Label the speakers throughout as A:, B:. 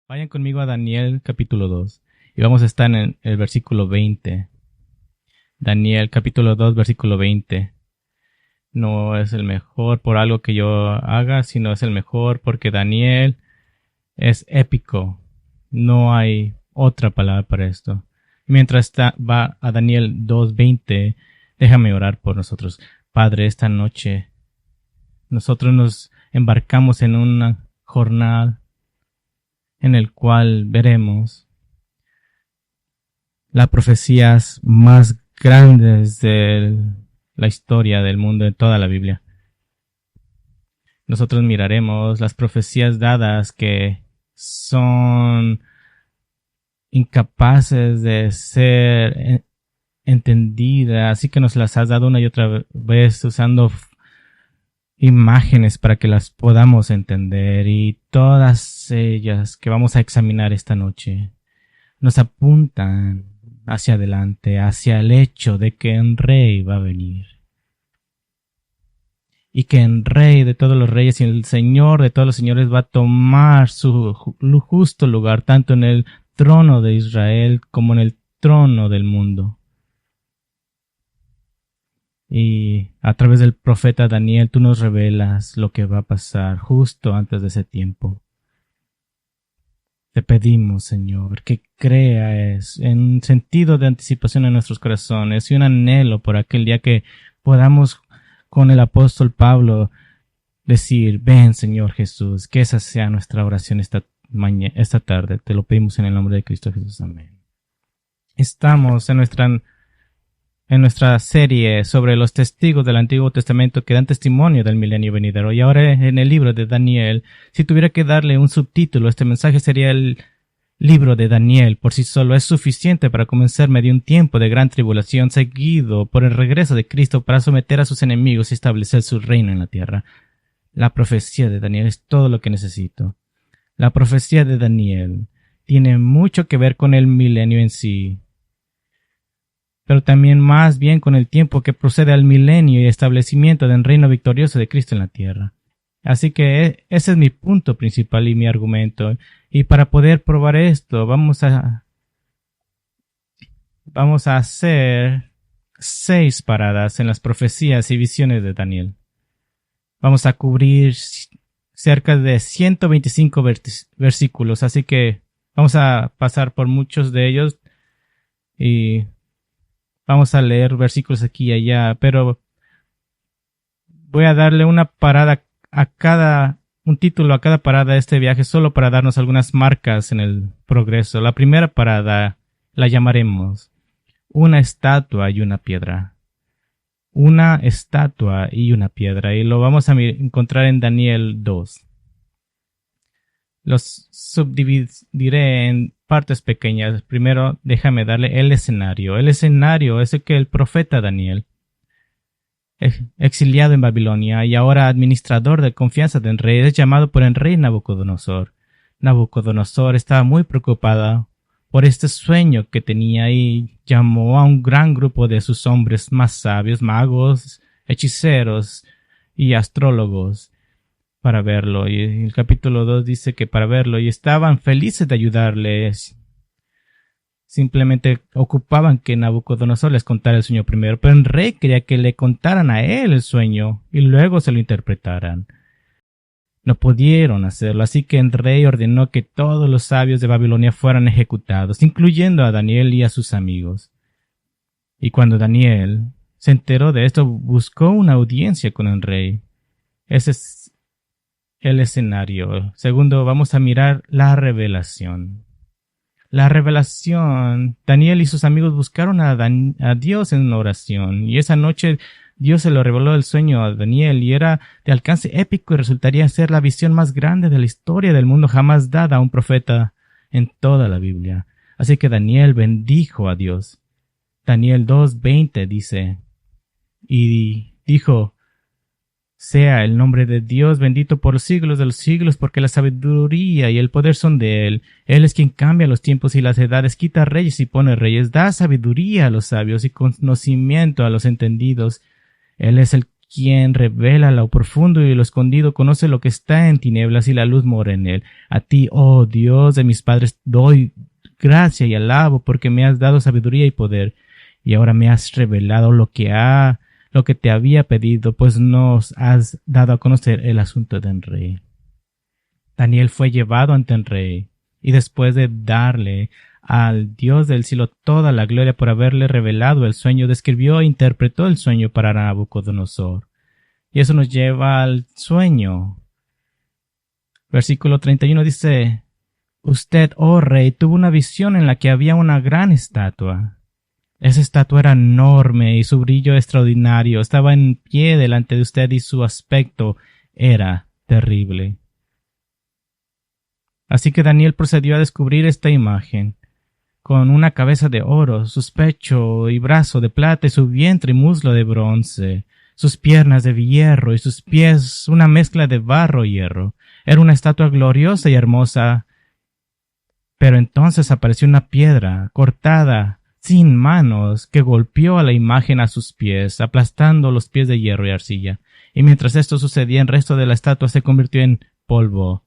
A: Vayan conmigo a Daniel capítulo 2 y vamos a estar en el versículo 20. Daniel capítulo 2 versículo 20. No es el mejor por algo que yo haga, sino es el mejor porque Daniel es épico. No hay otra palabra para esto. Mientras va a Daniel 2:20, déjame orar por nosotros. Padre, esta noche nosotros nos embarcamos en una jornada en el cual veremos las profecías más grandes de la historia del mundo, de toda la Biblia. Nosotros miraremos las profecías dadas que son incapaces de ser entendidas, así que nos las has dado una y otra vez usando imágenes para que las podamos entender, y todas ellas que vamos a examinar esta noche nos apuntan hacia adelante, hacia el hecho de que un rey va a venir. Y que el rey de todos los reyes y el señor de todos los señores va a tomar su justo lugar, tanto en el trono de Israel como en el trono del mundo. Y a través del profeta Daniel tú nos revelas lo que va a pasar justo antes de ese tiempo. Te pedimos, Señor, que creas en un sentido de anticipación en nuestros corazones y un anhelo por aquel día que podamos con el apóstol Pablo decir: ven, Señor Jesús, que esa sea nuestra oración esta tarde. Te lo pedimos en el nombre de Cristo Jesús. Amén. Estamos en nuestra serie sobre los testigos del Antiguo Testamento que dan testimonio del milenio venidero. Y ahora en el libro de Daniel, si tuviera que darle un subtítulo, este mensaje sería el libro de Daniel. Por sí solo es suficiente para comenzar medio un tiempo de gran tribulación, seguido por el regreso de Cristo para someter a sus enemigos y establecer su reino en la tierra. La profecía de Daniel es todo lo que necesito. La profecía de Daniel tiene mucho que ver con el milenio en sí, pero también más bien con el tiempo que procede al milenio y establecimiento del reino victorioso de Cristo en la tierra. Así que ese es mi punto principal y mi argumento. Y para poder probar esto, vamos a hacer 6 paradas en las profecías y visiones de Daniel. Vamos a cubrir cerca de 125 versículos, así que vamos a pasar por muchos de ellos y vamos a leer versículos aquí y allá, pero voy a darle una parada un título a cada parada de este viaje solo para darnos algunas marcas en el progreso. La primera parada la llamaremos una estatua y una piedra. Una estatua y una piedra, y lo vamos a encontrar en Daniel 2. Los subdividiré en partes pequeñas. Primero, déjame darle el escenario. El escenario es el que el profeta Daniel, exiliado en Babilonia y ahora administrador de confianza del rey, es llamado por el rey Nabucodonosor. Nabucodonosor estaba muy preocupado por este sueño que tenía y llamó a un gran grupo de sus hombres más sabios, magos, hechiceros y astrólogos, para verlo. Y el capítulo 2 dice que para verlo, y estaban felices de ayudarles. Simplemente ocupaban que Nabucodonosor les contara el sueño primero, pero el rey quería que le contaran a él el sueño y luego se lo interpretaran. No pudieron hacerlo, así que el rey ordenó que todos los sabios de Babilonia fueran ejecutados, incluyendo a Daniel y a sus amigos. Y cuando Daniel se enteró de esto, buscó una audiencia con el rey. Ese es el escenario. Segundo, vamos a mirar la revelación. La revelación. Daniel y sus amigos buscaron a Dios en una oración, y esa noche Dios se lo reveló el sueño a Daniel, y era de alcance épico y resultaría ser la visión más grande de la historia del mundo jamás dada a un profeta en toda la Biblia. Así que Daniel bendijo a Dios. Daniel 2:20 dice, y dijo: sea el nombre de Dios bendito por los siglos de los siglos, porque la sabiduría y el poder son de Él. Él es quien cambia los tiempos y las edades, quita reyes y pone reyes, da sabiduría a los sabios y conocimiento a los entendidos. Él es el quien revela lo profundo y lo escondido, conoce lo que está en tinieblas y la luz mora en él. A ti, oh Dios de mis padres, doy gracia y alabo porque me has dado sabiduría y poder, y ahora me has revelado lo que te había pedido, pues nos has dado a conocer el asunto del rey. Daniel fue llevado ante el rey, y después de darle al Dios del cielo toda la gloria por haberle revelado el sueño, describió e interpretó el sueño para Nabucodonosor. Y eso nos lleva al sueño. Versículo 31 dice: Usted, oh rey, tuvo una visión en la que había una gran estatua. Esa estatua era enorme y su brillo extraordinario. Estaba en pie delante de usted y su aspecto era terrible. Así que Daniel procedió a descubrir esta imagen. Con una cabeza de oro, sus pecho y brazo de plata y su vientre y muslo de bronce, sus piernas de hierro y sus pies una mezcla de barro y hierro. Era una estatua gloriosa y hermosa. Pero entonces apareció una piedra cortada, sin manos, que golpeó a la imagen a sus pies, aplastando los pies de hierro y arcilla. Y mientras esto sucedía, el resto de la estatua se convirtió en polvo.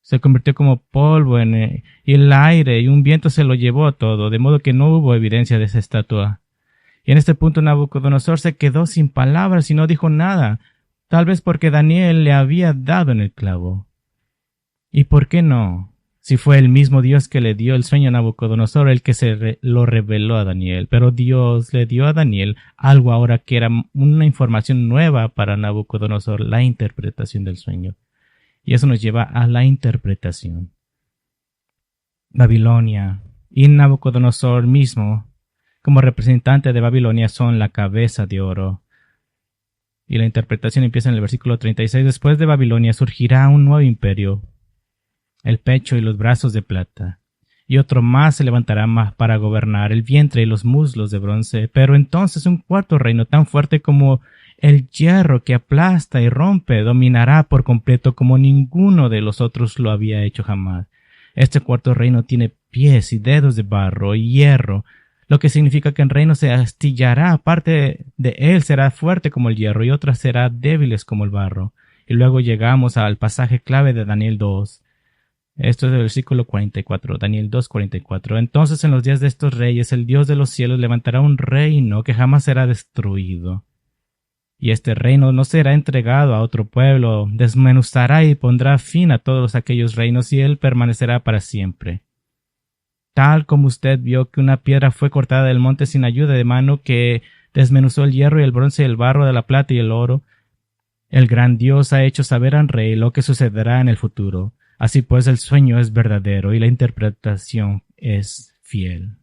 A: Se convirtió como polvo y el aire y un viento se lo llevó todo, de modo que no hubo evidencia de esa estatua. Y en este punto Nabucodonosor se quedó sin palabras y no dijo nada, tal vez porque Daniel le había dado en el clavo. ¿Y por qué no? Si fue el mismo Dios que le dio el sueño a Nabucodonosor el que lo reveló a Daniel, pero Dios le dio a Daniel algo ahora que era una información nueva para Nabucodonosor, la interpretación del sueño. Y eso nos lleva a la interpretación. Babilonia y Nabucodonosor mismo, como representante de Babilonia, son la cabeza de oro. Y la interpretación empieza en el versículo 36. Después de Babilonia surgirá un nuevo imperio, el pecho y los brazos de plata, y otro más se levantará más para gobernar, el vientre y los muslos de bronce. Pero entonces un cuarto reino tan fuerte como el hierro que aplasta y rompe dominará por completo como ninguno de los otros lo había hecho jamás. Este cuarto reino tiene pies y dedos de barro y hierro, lo que significa que el reino se astillará, parte de él será fuerte como el hierro y otra será débiles como el barro. Y luego llegamos al pasaje clave de Daniel 2. Esto es el versículo 44, Daniel 2:44. Entonces en los días de estos reyes el Dios de los cielos levantará un reino que jamás será destruido. Y este reino no será entregado a otro pueblo, desmenuzará y pondrá fin a todos aquellos reinos y él permanecerá para siempre. Tal como usted vio que una piedra fue cortada del monte sin ayuda de mano que desmenuzó el hierro y el bronce y el barro de la plata y el oro, el gran Dios ha hecho saber al rey lo que sucederá en el futuro. Así pues el sueño es verdadero y la interpretación es fiel.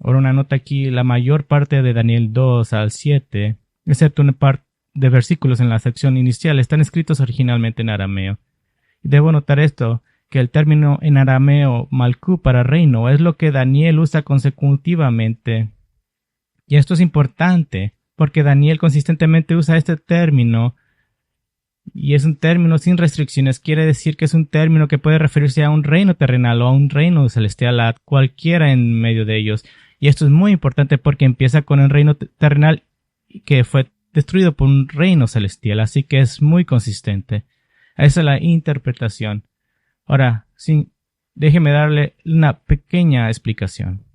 A: Ahora una nota aquí, la mayor parte de Daniel 2 al 7, excepto una parte de versículos en la sección inicial, están escritos originalmente en arameo. Debo notar esto, que el término en arameo malcú para reino es lo que Daniel usa consecutivamente. Y esto es importante, porque Daniel consistentemente usa este término, y es un término sin restricciones. Quiere decir que es un término que puede referirse a un reino terrenal o a un reino celestial, a cualquiera en medio de ellos. Y esto es muy importante porque empieza con el reino terrenal que fue destruido por un reino celestial, así que es muy consistente. Esa es la interpretación. Ahora, déjeme darle una pequeña explicación.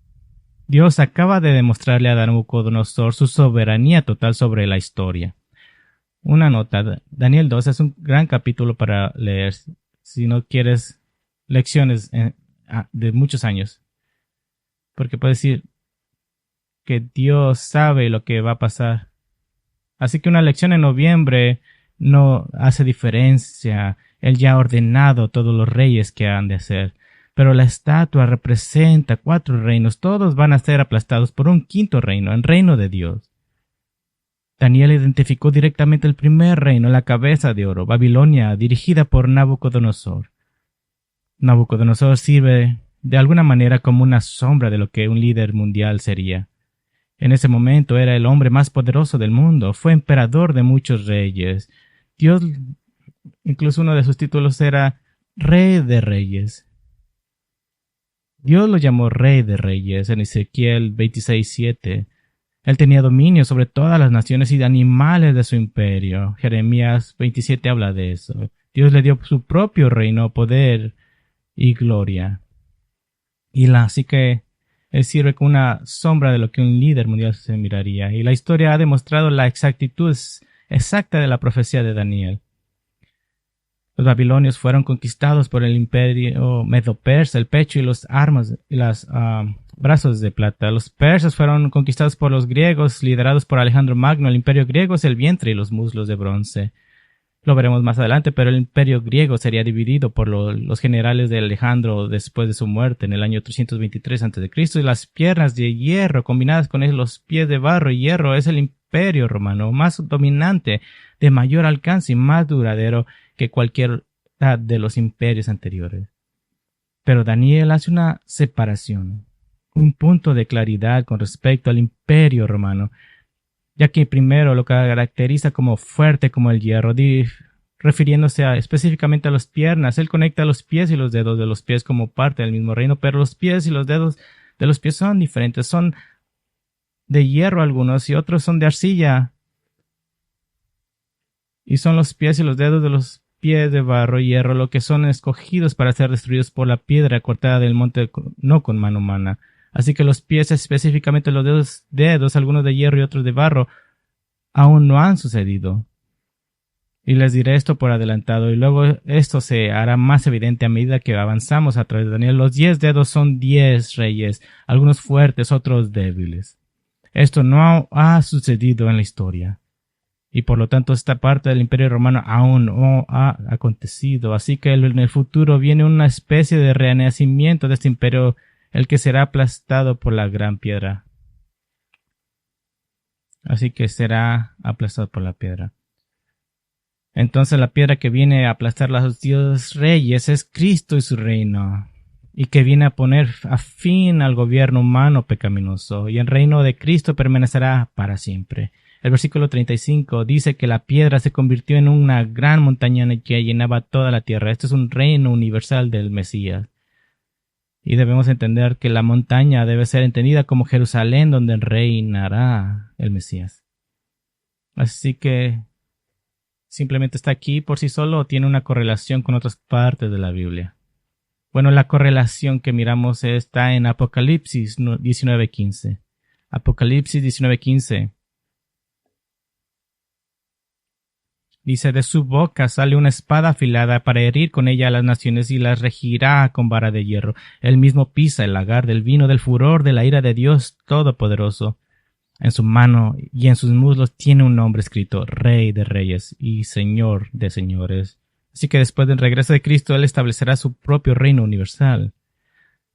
A: Dios acaba de demostrarle a Nabucodonosor su soberanía total sobre la historia. Una nota, Daniel 2 es un gran capítulo para leer si no quieres lecciones de muchos años. Porque puede decir que Dios sabe lo que va a pasar. Así que una lección en noviembre no hace diferencia. Él ya ha ordenado todos los reyes que han de hacer. Pero la estatua representa 4 reinos. Todos van a ser aplastados por un quinto reino, el reino de Dios. Daniel identificó directamente el primer reino, la cabeza de oro, Babilonia, dirigida por Nabucodonosor. Nabucodonosor sirve de alguna manera como una sombra de lo que un líder mundial sería. En ese momento era el hombre más poderoso del mundo, fue emperador de muchos reyes. Dios, incluso uno de sus títulos era Rey de Reyes. Dios lo llamó Rey de Reyes en Ezequiel 26:7. Él tenía dominio sobre todas las naciones y animales de su imperio. Jeremías 27 habla de eso. Dios le dio su propio reino, poder y gloria. Así que él sirve como una sombra de lo que un líder mundial se miraría. Y la historia ha demostrado la exactitud exacta de la profecía de Daniel. Los babilonios fueron conquistados por el imperio medo-persa, el pecho y los armas y los brazos de plata. Los persas fueron conquistados por los griegos, liderados por Alejandro Magno. El imperio griego es el vientre y los muslos de bronce. Lo veremos más adelante, pero el imperio griego sería dividido por los generales de Alejandro después de su muerte en el año 323 a.C. Y las piernas de hierro combinadas con los pies de barro y hierro es el imperio romano más dominante, de mayor alcance y más duradero que cualquier de los imperios anteriores. Pero Daniel hace una separación, un punto de claridad con respecto al imperio romano, ya que primero lo caracteriza como fuerte como el hierro, refiriéndose específicamente a las piernas. Él conecta los pies y los dedos de los pies como parte del mismo reino, pero los pies y los dedos de los pies son diferentes, son de hierro algunos y otros son de arcilla. Y son los pies y los dedos de los pies de barro y hierro lo que son escogidos para ser destruidos por la piedra cortada del monte, no con mano humana. Así que los pies, específicamente los dedos, algunos de hierro y otros de barro, aún no han sucedido. Y les diré esto por adelantado, y luego esto se hará más evidente a medida que avanzamos a través de Daniel. Los 10 dedos son 10 reyes, algunos fuertes, otros débiles. Esto no ha sucedido en la historia. Y por lo tanto esta parte del imperio romano aún no ha acontecido. Así que en el futuro viene una especie de renacimiento de este imperio, el que será aplastado por la gran piedra. Así que será aplastado por la piedra. Entonces la piedra que viene a aplastar a los 10 reyes es Cristo y su reino, y que viene a poner a fin al gobierno humano pecaminoso, y el reino de Cristo permanecerá para siempre. El versículo 35 dice que la piedra se convirtió en una gran montaña que llenaba toda la tierra. Este es un reino universal del Mesías. Y debemos entender que la montaña debe ser entendida como Jerusalén, donde reinará el Mesías. Así que simplemente está aquí por sí solo o tiene una correlación con otras partes de la Biblia. Bueno, la correlación que miramos está en Apocalipsis 19:15. Apocalipsis 19:15. Dice, de su boca sale una espada afilada para herir con ella a las naciones y las regirá con vara de hierro. Él mismo pisa el lagar del vino del furor de la ira de Dios Todopoderoso. En su mano y en sus muslos tiene un nombre escrito, Rey de Reyes y Señor de Señores. Así que después del regreso de Cristo, Él establecerá su propio reino universal.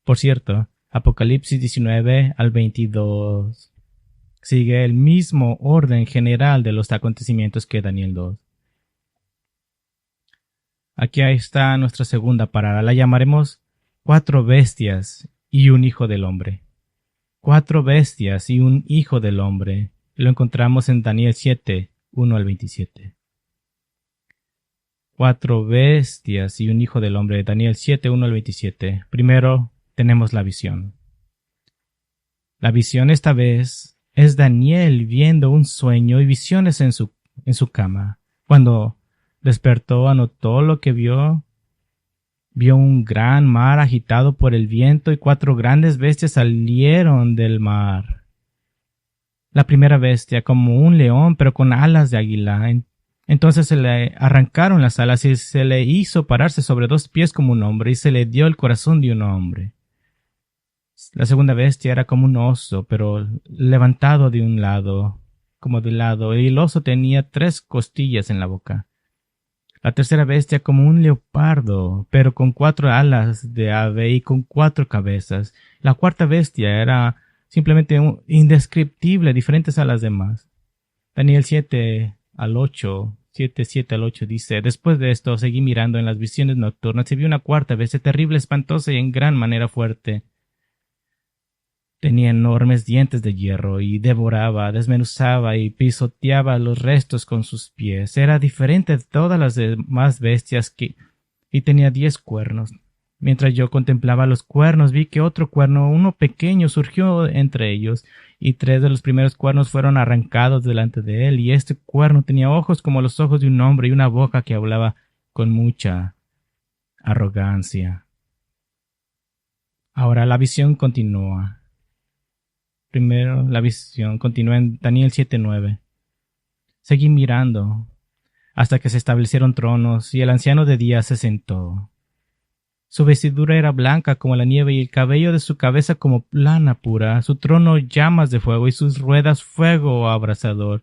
A: Por cierto, Apocalipsis 19 al 22 sigue el mismo orden general de los acontecimientos que Daniel 2. Aquí está nuestra segunda parada. La llamaremos 4 bestias y un hijo del hombre. 4 bestias y un hijo del hombre. Lo encontramos en Daniel 7, 1 al 27. 4 bestias y un hijo del hombre. Daniel 7, 1 al 27. Primero tenemos la visión. La visión esta vez es Daniel viendo un sueño y visiones en su cama. Cuando despertó, anotó lo que vio. Vio un gran mar agitado por el viento y 4 grandes bestias salieron del mar. La primera bestia como un león pero con alas de águila. Entonces se le arrancaron las alas y se le hizo pararse sobre 2 pies como un hombre y se le dio el corazón de un hombre. La segunda bestia era como un oso pero levantado de un lado, como de lado, y el oso tenía 3 costillas en la boca. La tercera bestia como un leopardo, pero con 4 alas de ave y con 4 cabezas. La cuarta bestia era simplemente indescriptible, diferentes a las demás. Daniel 7 al 8 dice, después de esto seguí mirando en las visiones nocturnas y vi una cuarta bestia terrible, espantosa y en gran manera fuerte. Tenía enormes dientes de hierro y devoraba, desmenuzaba y pisoteaba los restos con sus pies. Era diferente de todas las demás bestias y tenía 10 cuernos. Mientras yo contemplaba los cuernos, vi que otro cuerno, uno pequeño, surgió entre ellos, y 3 de los primeros cuernos fueron arrancados delante de él, y este cuerno tenía ojos como los ojos de un hombre y una boca que hablaba con mucha arrogancia. Ahora la visión continúa. Primero la visión continúa en Daniel 7:9. Seguí mirando hasta que se establecieron tronos, y el anciano de día se sentó. Su vestidura era blanca como la nieve y el cabello de su cabeza como lana pura, su trono llamas de fuego y sus ruedas fuego abrasador.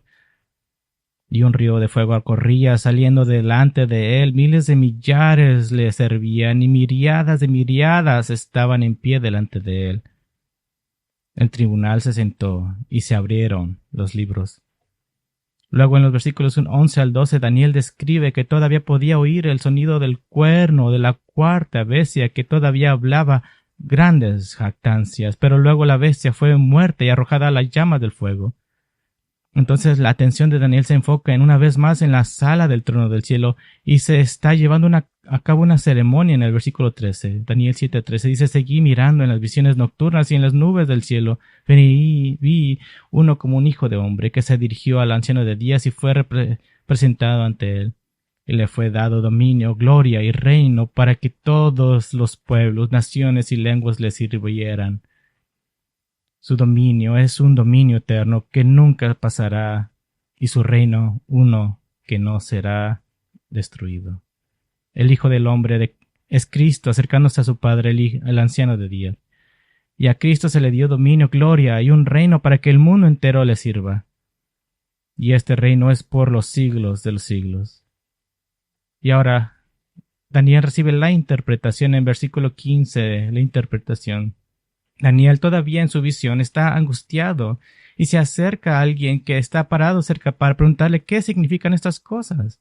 A: Y un río de fuego corría saliendo delante de él, miles de millares le servían y miriadas de miriadas estaban en pie delante de él. El tribunal se sentó y se abrieron los libros. Luego en los versículos 11 al 12 Daniel describe que todavía podía oír el sonido del cuerno de la cuarta bestia que todavía hablaba grandes jactancias, pero luego la bestia fue muerta y arrojada a las llamas del fuego. Entonces la atención de Daniel se enfoca en una vez más en la sala del trono del cielo y se está llevando a cabo una ceremonia en el versículo 13. Daniel 7:13 dice: seguí mirando en las visiones nocturnas y en las nubes del cielo. Vi uno como un hijo de hombre que se dirigió al anciano de días y fue presentado ante él. Y le fue dado dominio, gloria y reino para que todos los pueblos, naciones y lenguas le sirvieran. Su dominio es un dominio eterno que nunca pasará, y su reino uno que no será destruido. El Hijo del Hombre es Cristo acercándose a su Padre, el anciano de días. Y a Cristo se le dio dominio, gloria y un reino para que el mundo entero le sirva. Y este reino es por los siglos de los siglos. Y ahora Daniel recibe la interpretación en versículo 15, la interpretación. Daniel todavía en su visión está angustiado y se acerca a alguien que está parado cerca para preguntarle qué significan estas cosas.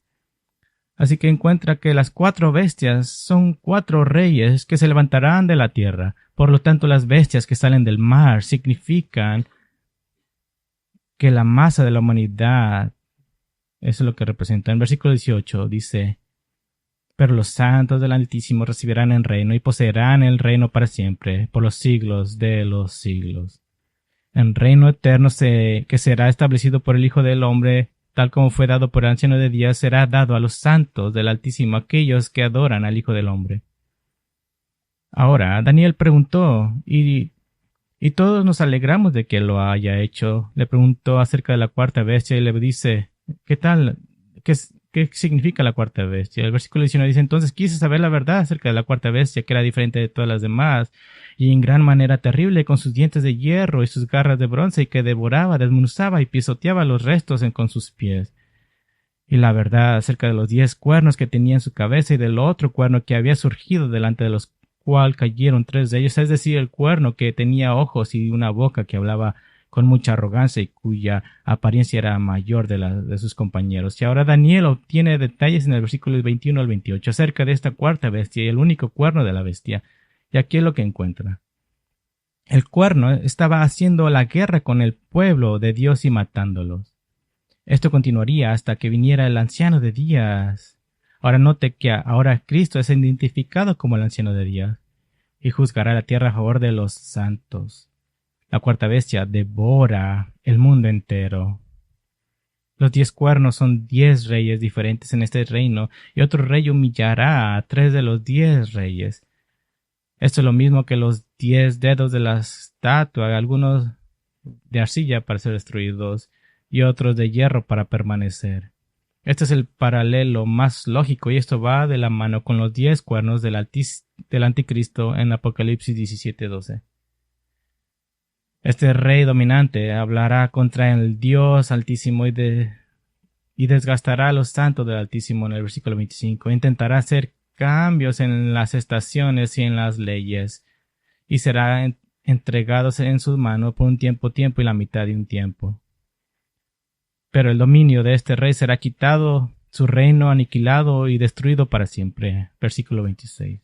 A: Así que encuentra que las 4 bestias son 4 reyes que se levantarán de la tierra. Por lo tanto, las bestias que salen del mar significan que la masa de la humanidad, eso es lo que representa. En versículo 18 dice: pero los santos del Altísimo recibirán el reino y poseerán el reino para siempre, por los siglos de los siglos. El reino eterno que será establecido por el Hijo del Hombre, tal como fue dado por el anciano de días, será dado a los santos del Altísimo, aquellos que adoran al Hijo del Hombre. Ahora, Daniel preguntó, y todos nos alegramos de que lo haya hecho. Le preguntó acerca de la cuarta bestia y le dice: ¿qué tal? ¿Qué significa la cuarta bestia? El versículo 19 dice: entonces quise saber la verdad acerca de la cuarta bestia, que era diferente de todas las demás, y en gran manera terrible, con sus dientes de hierro y sus garras de bronce, y que devoraba, desmenuzaba y pisoteaba los restos con sus pies. Y la verdad acerca de los 10 cuernos que tenía en su cabeza y del otro cuerno que había surgido delante de los cual cayeron 3 de ellos, es decir, el cuerno que tenía ojos y una boca que hablaba con mucha arrogancia y cuya apariencia era mayor de sus compañeros. Y ahora Daniel obtiene detalles en el versículo 21 al 28 acerca de esta cuarta bestia y el único cuerno de la bestia. Y aquí es lo que encuentra. El cuerno estaba haciendo la guerra con el pueblo de Dios y matándolos. Esto continuaría hasta que viniera el anciano de días. Ahora note que ahora Cristo es identificado como el anciano de días y juzgará la tierra a favor de los santos. La cuarta bestia devora el mundo entero. Los 10 cuernos son 10 reyes diferentes en este reino, y otro rey humillará a 3 de los 10 reyes. Esto es lo mismo que los 10 dedos de la estatua, algunos de arcilla para ser destruidos y otros de hierro para permanecer. Este es el paralelo más lógico, y esto va de la mano con los 10 cuernos del anticristo en Apocalipsis 17:12. Este rey dominante hablará contra el Dios Altísimo y desgastará a los santos del Altísimo en el versículo 25. Intentará hacer cambios en las estaciones y en las leyes, y será entregado en sus manos por un tiempo y la mitad de un tiempo. Pero el dominio de este rey será quitado, su reino aniquilado y destruido para siempre. Versículo 26.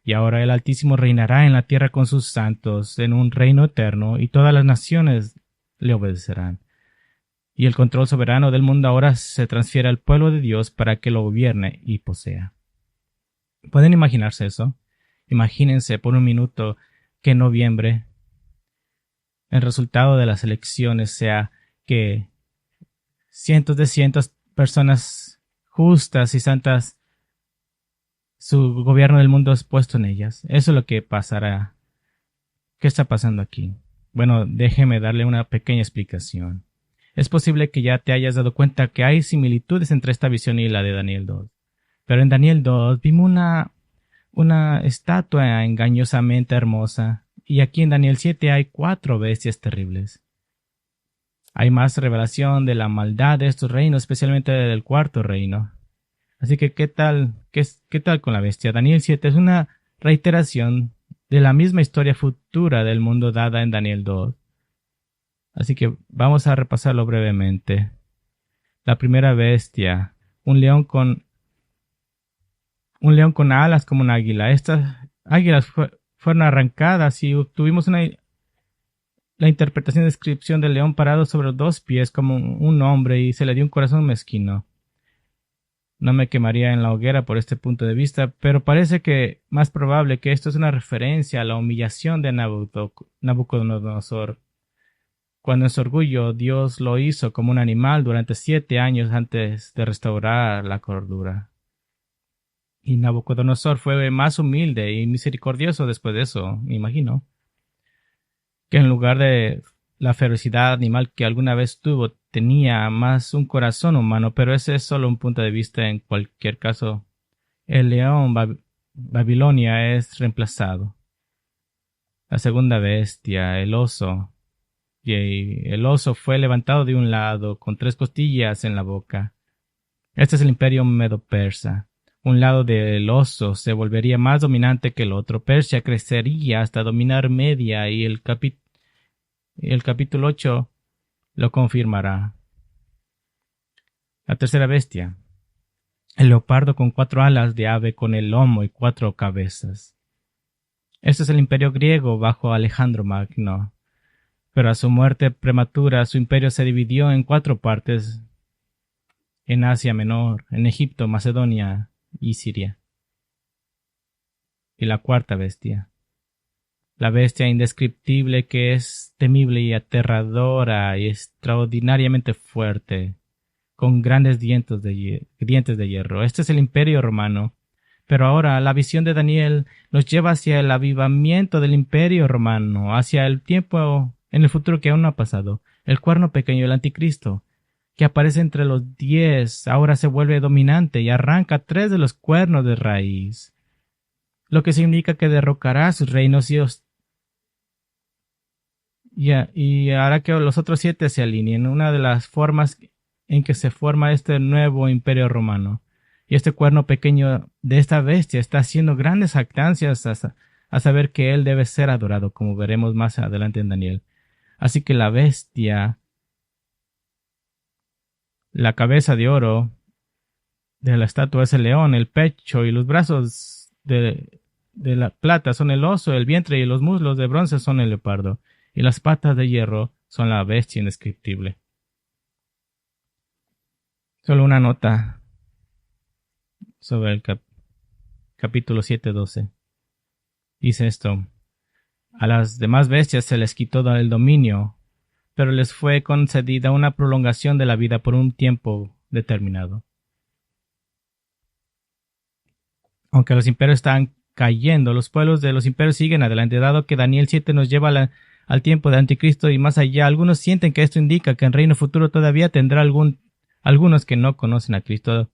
A: Y ahora el Altísimo reinará en la tierra con sus santos, en un reino eterno, y todas las naciones le obedecerán. Y el control soberano del mundo ahora se transfiere al pueblo de Dios para que lo gobierne y posea. ¿Pueden imaginarse eso? Imagínense por un minuto que en noviembre el resultado de las elecciones sea que cientos personas justas y santas, su gobierno del mundo es puesto en ellas. Eso es lo que pasará. ¿Qué está pasando aquí? Bueno, déjeme darle una pequeña explicación. Es posible que ya te hayas dado cuenta que hay similitudes entre esta visión y la de Daniel 2. Pero en Daniel 2 vimos una estatua engañosamente hermosa, y aquí en Daniel 7 hay 4 bestias terribles. Hay más revelación de la maldad de estos reinos, especialmente del cuarto reino. Así que, ¿qué tal con la bestia? Daniel 7 es una reiteración de la misma historia futura del mundo dada en Daniel 2. Así que vamos a repasarlo brevemente. La primera bestia, un león con alas como un águila. Estas águilas fueron arrancadas y tuvimos la interpretación y descripción del león parado sobre 2 pies como un hombre, y se le dio un corazón mezquino. No me quemaría en la hoguera por este punto de vista, pero parece que más probable que esto es una referencia a la humillación de Nabucodonosor. Cuando en su orgullo Dios lo hizo como un animal durante 7 años antes de restaurar la cordura. Y Nabucodonosor fue más humilde y misericordioso después de eso, me imagino, que en lugar de la ferocidad animal que alguna vez tuvo, tenía más un corazón humano, pero ese es solo un punto de vista. En cualquier caso, el león Babilonia es reemplazado. La segunda bestia, el oso, y el oso fue levantado de un lado, con 3 costillas en la boca. Este es el imperio medo-persa. Un lado del oso se volvería más dominante que el otro. Persia crecería hasta dominar Media, y el capítulo 8 lo confirmará. La tercera bestia, el leopardo con 4 alas de ave con el lomo y 4 cabezas. Este es el imperio griego bajo Alejandro Magno. Pero a su muerte prematura, su imperio se dividió en 4 partes: en Asia Menor, en Egipto, Macedonia y Siria. Y la cuarta bestia, la bestia indescriptible que es temible y aterradora y extraordinariamente fuerte, con grandes dientes de hierro. Este es el imperio romano. Pero ahora la visión de Daniel nos lleva hacia el avivamiento del imperio romano, hacia el tiempo en el futuro que aún no ha pasado. El cuerno pequeño, el anticristo, que aparece entre los 10, ahora se vuelve dominante y arranca 3 de los cuernos de raíz, lo que significa que derrocará sus reinos y hará que los otros 7 se alineen. Una de las formas en que se forma este nuevo imperio romano. Y este cuerno pequeño de esta bestia está haciendo grandes jactancias a saber que él debe ser adorado, como veremos más adelante en Daniel. Así que la bestia, la cabeza de oro de la estatua es el león, el pecho y los brazos de la plata son el oso, el vientre y los muslos de bronce son el leopardo, y las patas de hierro son la bestia indescriptible. Solo una nota sobre el capítulo 7:12. Dice esto: a las demás bestias se les quitó el dominio, pero les fue concedida una prolongación de la vida por un tiempo determinado. Aunque los imperios están cayendo, los pueblos de los imperios siguen adelante, dado que Daniel 7 nos lleva al tiempo de Anticristo y más allá. Algunos sienten que esto indica que en reino futuro todavía tendrá algunos que no conocen a Cristo.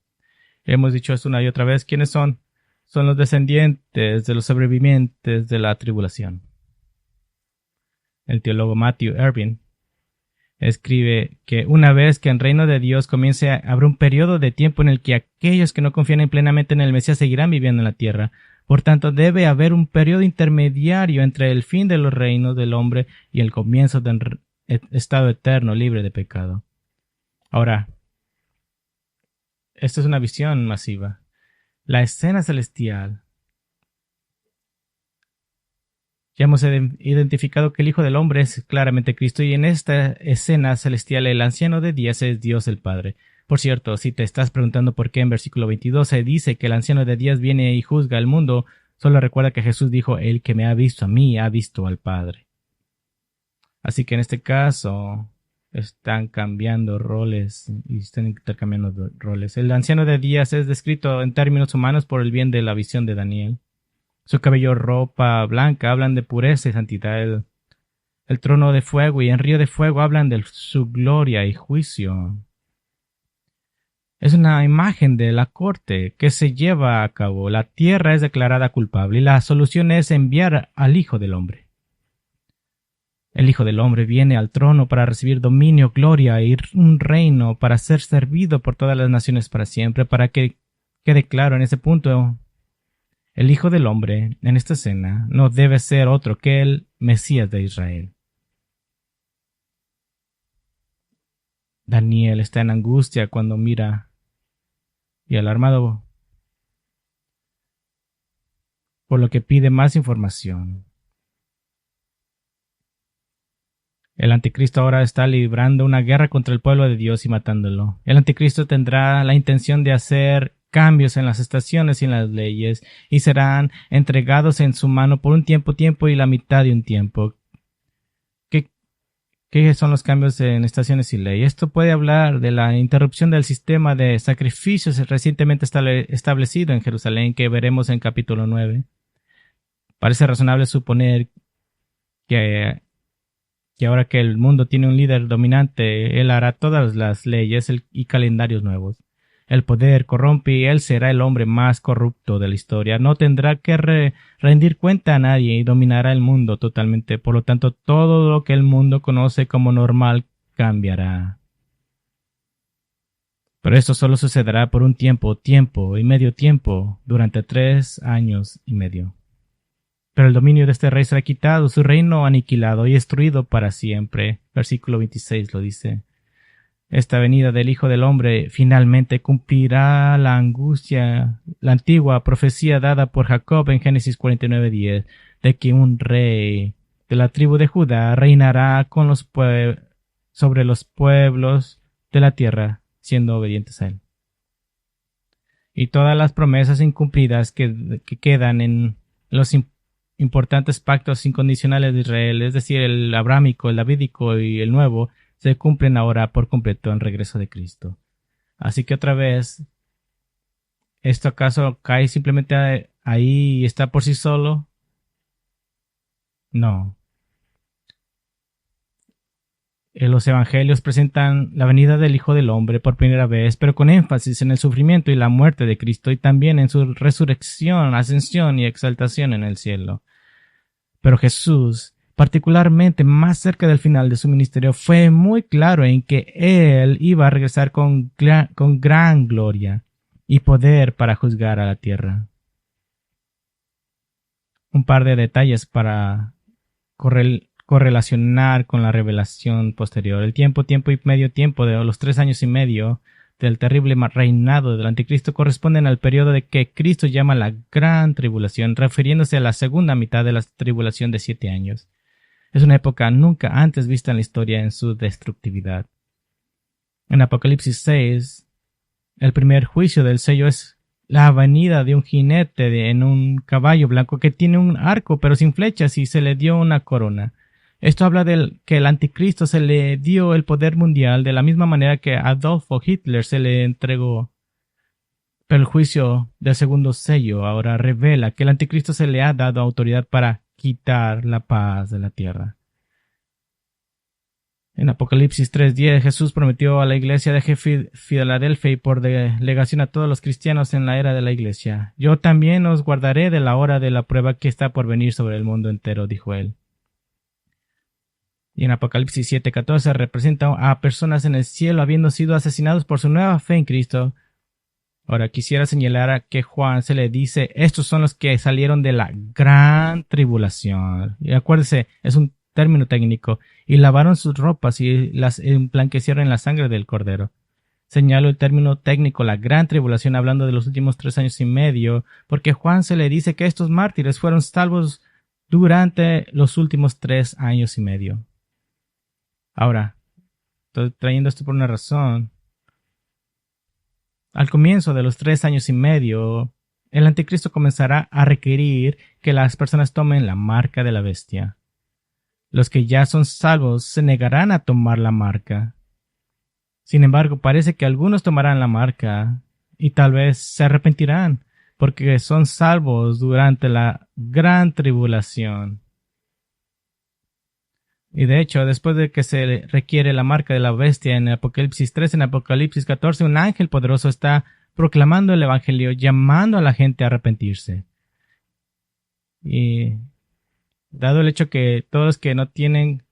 A: Hemos dicho esto una y otra vez. ¿Quiénes son? Son los descendientes de los sobrevivientes de la tribulación. El teólogo Matthew Irving escribe que una vez que el reino de Dios comience, habrá un periodo de tiempo en el que aquellos que no confían plenamente en el Mesías seguirán viviendo en la tierra. Por tanto, debe haber un periodo intermediario entre el fin de los reinos del hombre y el comienzo del estado eterno libre de pecado. Ahora, esta es una visión masiva. La escena celestial. Ya hemos identificado que el Hijo del Hombre es claramente Cristo, y en esta escena celestial el anciano de días es Dios el Padre. Por cierto, si te estás preguntando por qué en versículo 22 se dice que el anciano de días viene y juzga al mundo, Solo recuerda que Jesús dijo, el que me ha visto a mí, ha visto al Padre. Así que en este caso están cambiando roles y están intercambiando roles. El anciano de días es descrito en términos humanos por el bien de la visión de Daniel. Su cabello, ropa blanca, hablan de pureza y santidad. El trono de fuego y el río de fuego hablan de su gloria y juicio. Es una imagen de la corte que se lleva a cabo. La tierra es declarada culpable y la solución es enviar al Hijo del Hombre. El Hijo del Hombre viene al trono para recibir dominio, gloria y un reino para ser servido por todas las naciones para siempre. Para que quede claro en ese punto, el Hijo del Hombre en esta escena no debe ser otro que el Mesías de Israel. Daniel está en angustia cuando mira y alarmado, por lo que pide más información. El anticristo ahora está librando una guerra contra el pueblo de Dios y matándolo. El anticristo tendrá la intención de hacer cambios en las estaciones y en las leyes, y serán entregados en su mano por un tiempo y la mitad de un tiempo. ¿Qué son los cambios en estaciones y ley? Esto puede hablar de la interrupción del sistema de sacrificios recientemente establecido en Jerusalén, que veremos en capítulo 9. Parece razonable suponer que ahora que el mundo tiene un líder dominante, él hará todas las leyes y calendarios nuevos. El poder corrompe y él será el hombre más corrupto de la historia. No tendrá que rendir cuenta a nadie y dominará el mundo totalmente. Por lo tanto, todo lo que el mundo conoce como normal cambiará. Pero esto solo sucederá por un tiempo y medio tiempo, durante 3 años y medio. Pero el dominio de este rey será quitado, su reino aniquilado y destruido para siempre. Versículo 26 lo dice. Esta venida del Hijo del Hombre finalmente cumplirá la antigua profecía dada por Jacob en Génesis 49:10, de que un rey de la tribu de Judá reinará sobre los pueblos de la tierra, siendo obedientes a él. Y todas las promesas incumplidas que quedan en los importantes pactos incondicionales de Israel, es decir, el abrámico, el davídico y el nuevo, se cumplen ahora por completo en regreso de Cristo. Así que otra vez, ¿esto acaso cae simplemente ahí y está por sí solo? No. Los evangelios presentan la venida del Hijo del Hombre por primera vez, pero con énfasis en el sufrimiento y la muerte de Cristo y también en su resurrección, ascensión y exaltación en el cielo. Pero Jesús, particularmente más cerca del final de su ministerio, fue muy claro en que Él iba a regresar con gran gloria y poder para juzgar a la tierra. Un par de detalles para correlacionar con la revelación posterior. El tiempo y medio tiempo de los 3 años y medio del terrible reinado del anticristo corresponden al periodo de que Cristo llama la gran tribulación, refiriéndose a la segunda mitad de la tribulación de 7 años. Es una época nunca antes vista en la historia en su destructividad. En Apocalipsis 6, el primer juicio del sello es la venida de un jinete en un caballo blanco que tiene un arco pero sin flechas y se le dio una corona. Esto habla de que el anticristo se le dio el poder mundial de la misma manera que a Adolfo Hitler se le entregó. Pero el juicio del segundo sello ahora revela que el anticristo se le ha dado autoridad para quitar la paz de la tierra. En Apocalipsis 3:10 Jesús prometió a la iglesia de Filadelfia y por delegación a todos los cristianos en la era de la iglesia: yo también os guardaré de la hora de la prueba que está por venir sobre el mundo entero, dijo él. Y en Apocalipsis 7:14 representa a personas en el cielo habiendo sido asesinados por su nueva fe en Cristo. Ahora quisiera señalar a que Juan se le dice: estos son los que salieron de la gran tribulación. Y acuérdese, es un término técnico, y lavaron sus ropas y las emblanquecieron en la sangre del Cordero. Señalo el término técnico, la gran tribulación, hablando de los últimos 3 años y medio, porque Juan se le dice que estos mártires fueron salvos durante los últimos 3 años y medio. Ahora, estoy trayendo esto por una razón. Al comienzo de los 3 años y medio, el anticristo comenzará a requerir que las personas tomen la marca de la bestia. Los que ya son salvos se negarán a tomar la marca. Sin embargo, parece que algunos tomarán la marca y tal vez se arrepentirán porque son salvos durante la gran tribulación. Y de hecho, después de que se requiere la marca de la bestia en Apocalipsis 3, en Apocalipsis 14, un ángel poderoso está proclamando el evangelio, llamando a la gente a arrepentirse. Y dado el hecho que todos los que no tienen,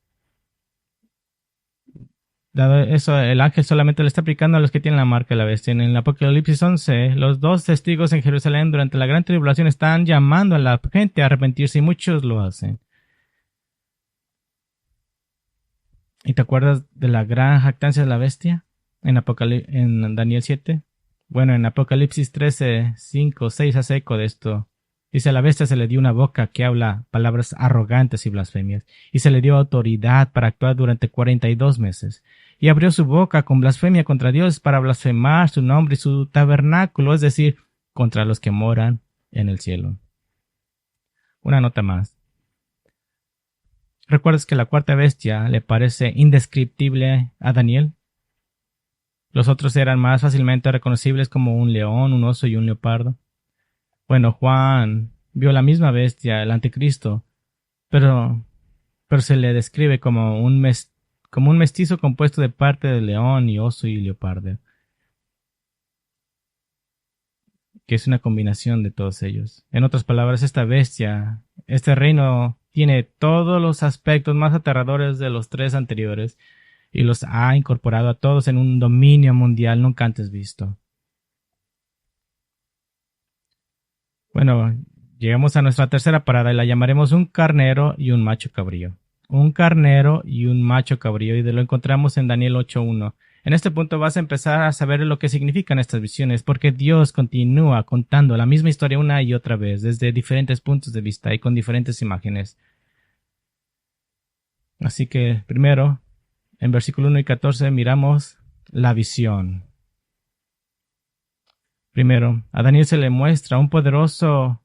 A: dado eso, el ángel solamente le está aplicando a los que tienen la marca de la bestia. En el Apocalipsis 11, los dos testigos en Jerusalén durante la gran tribulación están llamando a la gente a arrepentirse y muchos lo hacen. ¿Y te acuerdas de la gran jactancia de la bestia en Daniel 7? Bueno, en Apocalipsis 13, 5, 6 hace eco de esto. Dice, a la bestia se le dio una boca que habla palabras arrogantes y blasfemias, y se le dio autoridad para actuar durante 42 meses. Y abrió su boca con blasfemia contra Dios para blasfemar su nombre y su tabernáculo, es decir, contra los que moran en el cielo. Una nota más. ¿Recuerdas que la cuarta bestia le parece indescriptible a Daniel? Los otros eran más fácilmente reconocibles como un león, un oso y un leopardo. Bueno, Juan vio la misma bestia, el anticristo, pero se le describe como un mestizo compuesto de parte de león y oso y leopardo, que es una combinación de todos ellos. En otras palabras, esta bestia, este reino, tiene todos los aspectos más aterradores de los tres anteriores y los ha incorporado a todos en un dominio mundial nunca antes visto. Bueno, llegamos a nuestra tercera parada y la llamaremos un carnero y un macho cabrío. Un carnero y un macho cabrío, y lo encontramos en Daniel 8:1. En este punto vas a empezar a saber lo que significan estas visiones, porque Dios continúa contando la misma historia una y otra vez, desde diferentes puntos de vista y con diferentes imágenes. Así que, primero, en versículo 1 y 14 miramos la visión. Primero, a Daniel se le muestra un poderoso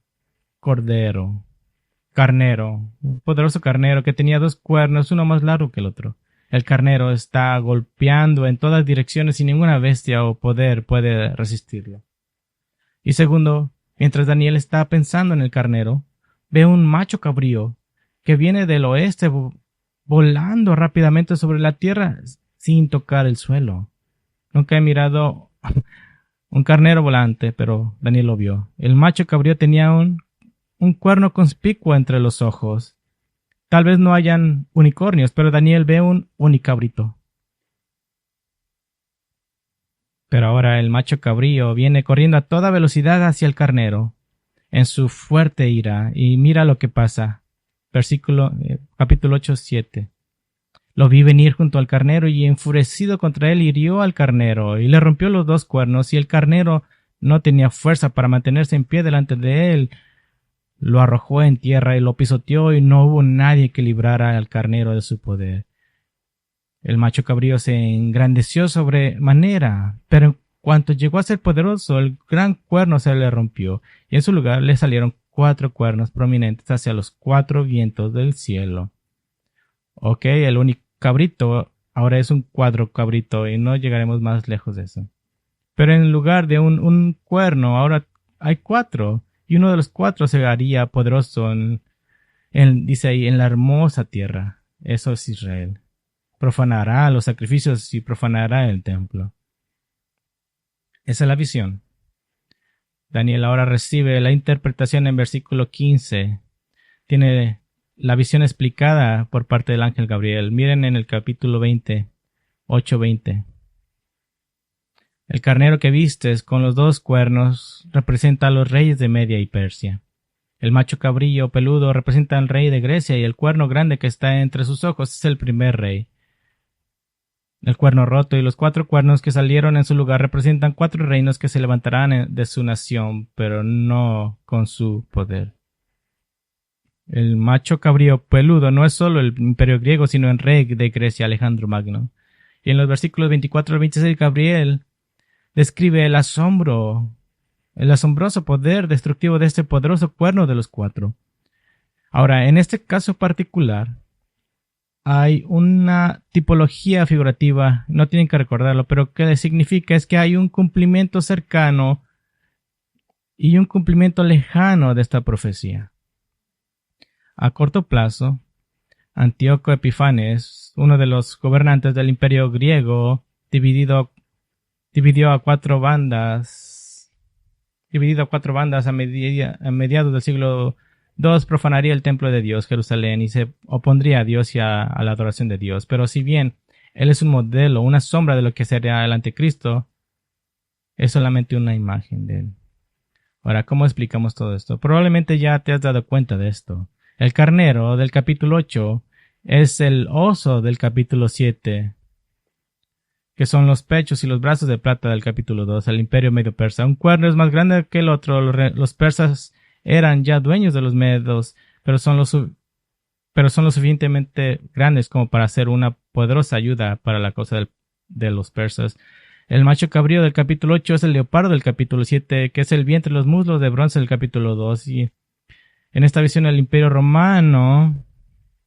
A: carnero, un poderoso carnero que tenía dos cuernos, uno más largo que el otro. El carnero está golpeando en todas direcciones y ninguna bestia o poder puede resistirlo. Y segundo, mientras Daniel está pensando en el carnero, ve un macho cabrío que viene del oeste volando rápidamente sobre la tierra sin tocar el suelo. Nunca he mirado un carnero volante, pero Daniel lo vio. El macho cabrío tenía un cuerno conspicuo entre los ojos. Tal vez no hayan unicornios, pero Daniel ve un unicabrito. Pero ahora el macho cabrío viene corriendo a toda velocidad hacia el carnero, en su fuerte ira, y mira lo que pasa. Capítulo 8:7. Lo vi venir junto al carnero y enfurecido contra él hirió al carnero y le rompió los dos cuernos, y el carnero no tenía fuerza para mantenerse en pie delante de él. Lo arrojó en tierra y lo pisoteó, y no hubo nadie que librara al carnero de su poder. El macho cabrío se engrandeció sobremanera, pero en cuanto llegó a ser poderoso, el gran cuerno se le rompió, y en su lugar le salieron 4 cuernos prominentes hacia los 4 vientos del cielo. Ok, el unicabrito ahora es un cuadrocabrito, y no llegaremos más lejos de eso. Pero en lugar de un cuerno, ahora hay 4. Y uno de los 4 se haría poderoso dice ahí, en la hermosa tierra. Eso es Israel. Profanará los sacrificios y profanará el templo. Esa es la visión. Daniel ahora recibe la interpretación en versículo 15. Tiene la visión explicada por parte del ángel Gabriel. Miren en el capítulo 20, 8:20. El carnero que vistes con los 2 cuernos representa a los reyes de Media y Persia. El macho cabrillo peludo representa al rey de Grecia, y el cuerno grande que está entre sus ojos es el primer rey. El cuerno roto y los 4 cuernos que salieron en su lugar representan 4 reinos que se levantarán de su nación, pero no con su poder. El macho cabrío peludo no es solo el imperio griego, sino el rey de Grecia, Alejandro Magno. Y en los versículos 24 al 26, Gabriel describe el asombro el asombroso poder destructivo de este poderoso cuerno de los cuatro. Ahora, en este caso particular, hay una tipología figurativa, no tienen que recordarlo, pero que significa es que hay un cumplimiento cercano y un cumplimiento lejano de esta profecía. A corto plazo, Antíoco Epifanes, uno de los gobernantes del imperio griego, dividido a cuatro bandas a mediados del siglo II, profanaría el templo de Dios, Jerusalén, y se opondría a Dios y a la adoración de Dios. Pero si bien él es un modelo, una sombra de lo que será el anticristo, es solamente una imagen de él. Ahora, ¿cómo explicamos todo esto? Probablemente ya te has dado cuenta de esto. El carnero del capítulo 8 es el oso del capítulo 7, que son los pechos y los brazos de plata del capítulo 2, el imperio medio persa. Un cuerno es más grande que el otro. Los persas eran ya dueños de los medos, pero son lo suficientemente grandes como para ser una poderosa ayuda para la causa de los persas. El macho cabrío del capítulo 8 es el leopardo del capítulo 7, que es el vientre y los muslos de bronce del capítulo 2. Y en esta visión el imperio romano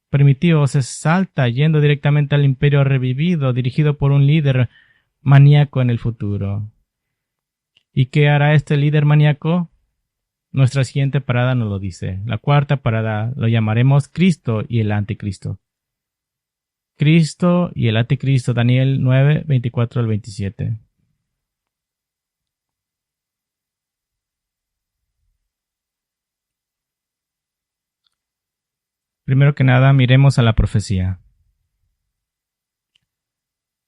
A: primitivo se salta yendo directamente al imperio revivido, dirigido por un líder maníaco en el futuro. ¿Y qué hará este líder maníaco? Nuestra siguiente parada nos lo dice. La cuarta parada lo llamaremos Cristo y el Anticristo. Cristo y el Anticristo, Daniel 9, 24 al 27. Primero que nada, miremos a la profecía.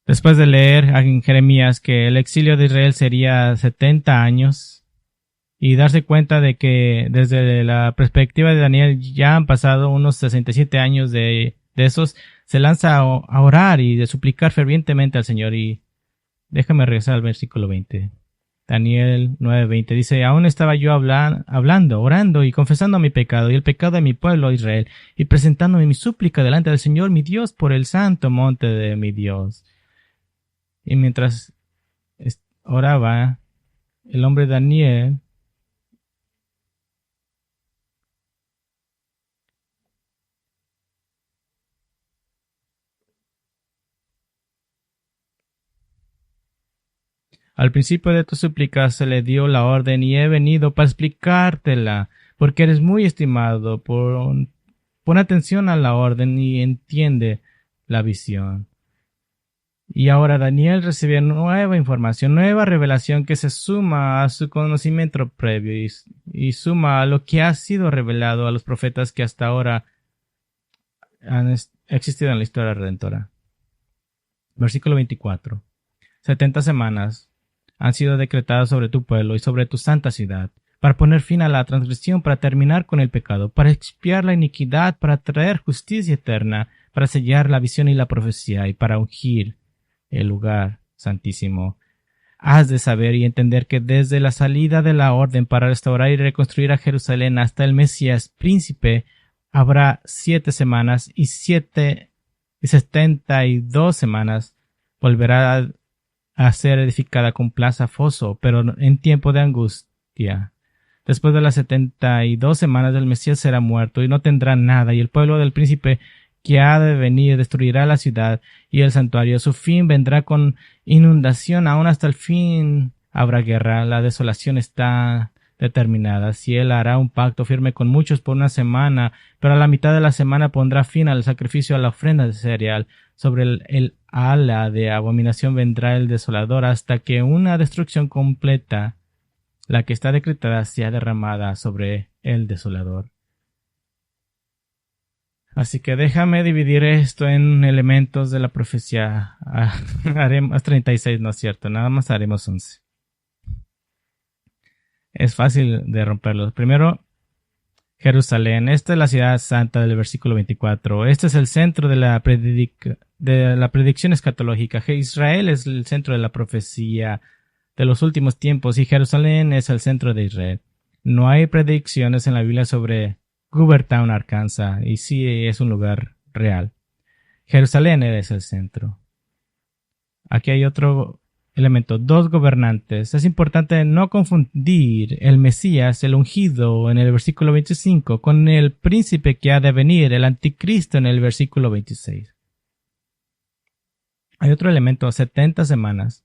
A: Después de leer en Jeremías que el exilio de Israel sería 70 años y darse cuenta de que desde la perspectiva de Daniel ya han pasado unos 67 años de esos, se lanza a orar y de suplicar fervientemente al Señor. Y déjame regresar al versículo 20. Daniel 9:20 dice: aún estaba yo hablando, orando y confesando mi pecado y el pecado de mi pueblo Israel, y presentándome mi súplica delante del Señor mi Dios por el santo monte de mi Dios. Y mientras oraba, el hombre Daniel al principio de tu súplica se le dio la orden y he venido para explicártela, porque eres muy estimado. Pon atención a la orden y entiende la visión. Y ahora Daniel recibe nueva información, nueva revelación que se suma a su conocimiento previo y suma a lo que ha sido revelado a los profetas que hasta ahora han existido en la historia redentora. Versículo 24. 70 semanas han sido decretadas sobre tu pueblo y sobre tu santa ciudad, para poner fin a la transgresión, para terminar con el pecado, para expiar la iniquidad, para traer justicia eterna, para sellar la visión y la profecía, y para ungir el lugar santísimo. Has de saber y entender que desde la salida de la orden para restaurar y reconstruir a Jerusalén hasta el Mesías príncipe habrá 7 semanas y 72 semanas. Volverá a ser edificada con plaza foso, pero en tiempo de angustia. Después de las 72 semanas el Mesías será muerto y no tendrá nada, y el pueblo del príncipe que ha de venir destruirá la ciudad y el santuario. Su fin vendrá con inundación, aún hasta el fin habrá guerra. La desolación está determinada. Si él hará un pacto firme con muchos por una semana, pero a la mitad de la semana pondrá fin al sacrificio, a la ofrenda de cereal. Sobre el ala de abominación vendrá el desolador hasta que una destrucción completa, la que está decretada, sea derramada sobre el desolador. Así que déjame dividir esto en elementos de la profecía. Haremos 36, ¿no es cierto? Nada más haremos 11. Es fácil de romperlos. Primero, Jerusalén. Esta es la ciudad santa del versículo 24. Este es el centro de la predicción escatológica. Israel es el centro de la profecía de los últimos tiempos y Jerusalén es el centro de Israel. No hay predicciones en la Biblia sobre Goobertown, Arkansas, y sí es un lugar real. Jerusalén es el centro. Aquí hay otro elemento, dos gobernantes. Es importante no confundir el Mesías, el ungido, en el versículo 25, con el príncipe que ha de venir, el anticristo, en el versículo 26. Hay otro elemento, 70 semanas.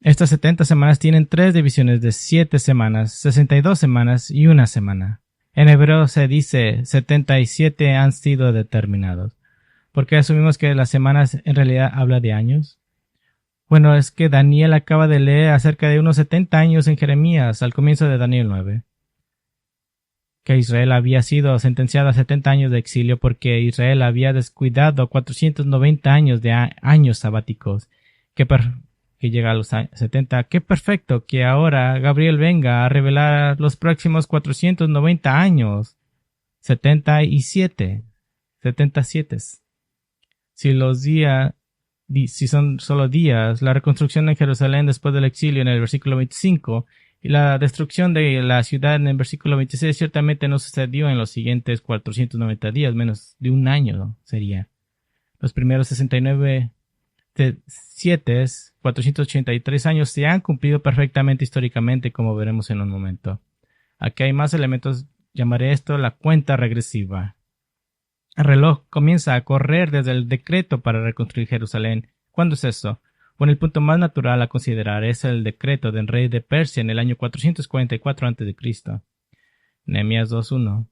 A: Estas 70 semanas tienen tres divisiones de 7 semanas, 62 semanas y una semana. En hebreo se dice 77 han sido determinados. ¿Por qué asumimos que las semanas en realidad habla de años? Bueno, es que Daniel acaba de leer acerca de unos 70 años en Jeremías, al comienzo de Daniel 9. Que Israel había sido sentenciado a 70 años de exilio porque Israel había descuidado 490 años de años sabáticos, que llega a los 70. ¡Qué perfecto que ahora Gabriel venga a revelar los próximos 490 años! 77. Si son solo días, la reconstrucción en Jerusalén después del exilio en el versículo 25 y la destrucción de la ciudad en el versículo 26 ciertamente no sucedió en los siguientes 490 días, menos de un año sería. Los primeros 69 483 años se han cumplido perfectamente históricamente, como veremos en un momento. Aquí hay más elementos, llamaré esto la cuenta regresiva. El reloj comienza a correr desde el decreto para reconstruir Jerusalén. ¿Cuándo es eso? Bueno, el punto más natural a considerar es el decreto del rey de Persia en el año 444 a.C. Nehemías 2.1.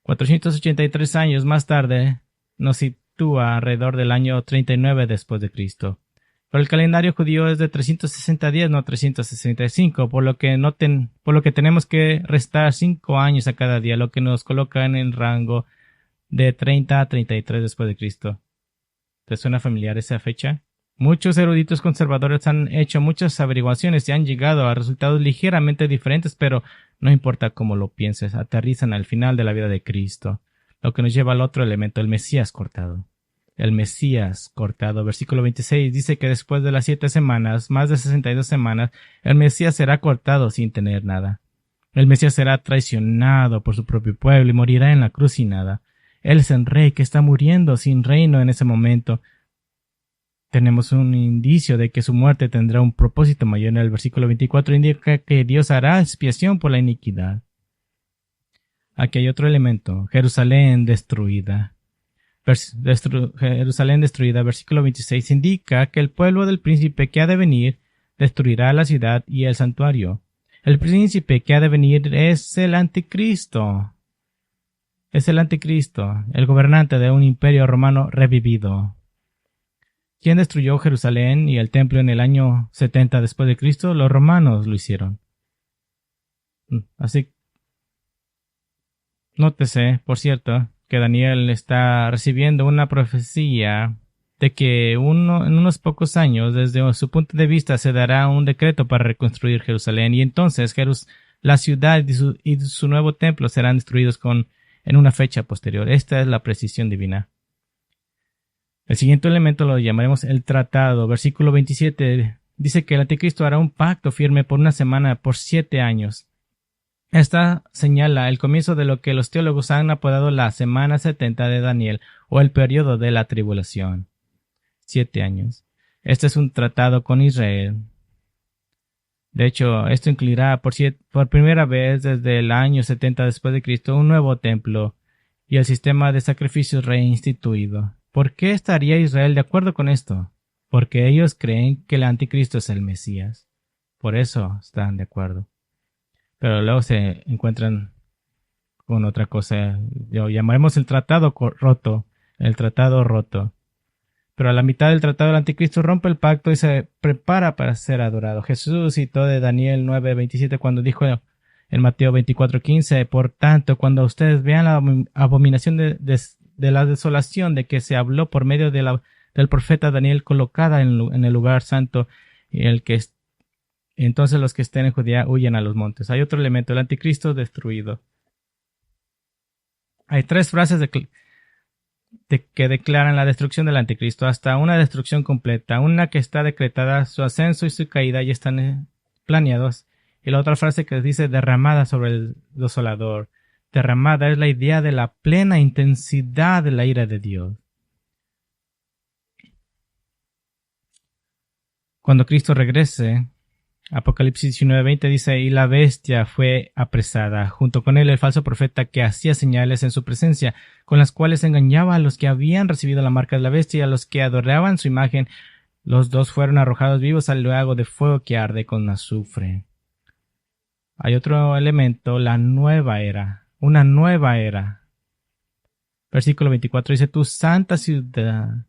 A: 483 años más tarde nos sitúa alrededor del año 39 después de Cristo. Pero el calendario judío es de 360 días, no 365, por lo que tenemos que restar 5 años a cada día, lo que nos coloca en el rango de 30 a 33 después de Cristo. ¿Te suena familiar esa fecha? Muchos eruditos conservadores han hecho muchas averiguaciones y han llegado a resultados ligeramente diferentes, pero no importa cómo lo pienses, aterrizan al final de la vida de Cristo, lo que nos lleva al otro elemento, el Mesías cortado. El Mesías cortado, versículo 26, dice que después de las 7 semanas, más de 62 semanas, el Mesías será cortado sin tener nada. El Mesías será traicionado por su propio pueblo y morirá en la cruz sin nada. Él es el rey que está muriendo sin reino en ese momento. Tenemos un indicio de que su muerte tendrá un propósito mayor. En el versículo 24 indica que Dios hará expiación por la iniquidad. Aquí hay otro elemento, Jerusalén destruida. Jerusalén destruida, versículo 26, indica que el pueblo del príncipe que ha de venir destruirá la ciudad y el santuario. El príncipe que ha de venir es el anticristo. Es el anticristo, el gobernante de un imperio romano revivido. ¿Quién destruyó Jerusalén y el templo en el año 70 después de Cristo? Los romanos lo hicieron. Así, nótese, por cierto, que Daniel está recibiendo una profecía de que en unos pocos años, desde su punto de vista, se dará un decreto para reconstruir Jerusalén y entonces la ciudad y su nuevo templo serán destruidos en una fecha posterior. Esta es la precisión divina. El siguiente elemento lo llamaremos el tratado. Versículo 27 dice que el anticristo hará un pacto firme por una semana por 7 años. Esta señala el comienzo de lo que los teólogos han apodado la semana 70 de Daniel o el periodo de la tribulación. 7 años. Este es un tratado con Israel. De hecho, esto incluirá por primera vez desde el año 70 después de Cristo un nuevo templo y el sistema de sacrificios reinstituido. ¿Por qué estaría Israel de acuerdo con esto? Porque ellos creen que el anticristo es el Mesías. Por eso están de acuerdo. Pero luego se encuentran con otra cosa. Lo llamaremos el tratado roto. El tratado roto. Pero a la mitad del tratado el anticristo rompe el pacto y se prepara para ser adorado. Jesús citó de Daniel 9:27 cuando dijo en Mateo 24:15, por tanto, cuando ustedes vean la abominación de la desolación de que se habló por medio del profeta Daniel colocada en el lugar santo, entonces los que estén en Judea huyen a los montes. Hay otro elemento, el anticristo destruido. Hay 3 frases que declaran la destrucción del anticristo, hasta una destrucción completa, una que está decretada, su ascenso y su caída ya están planeados, y la otra frase que dice derramada sobre el desolador. Derramada es la idea de la plena intensidad de la ira de Dios. Cuando Cristo regrese, Apocalipsis 19:20 dice, y la bestia fue apresada, junto con él el falso profeta que hacía señales en su presencia, con las cuales engañaba a los que habían recibido la marca de la bestia y a los que adoraban su imagen. Los dos fueron arrojados vivos al lago de fuego que arde con azufre. Hay otro elemento, la nueva era, una nueva era. Versículo 24 dice, tu santa ciudad,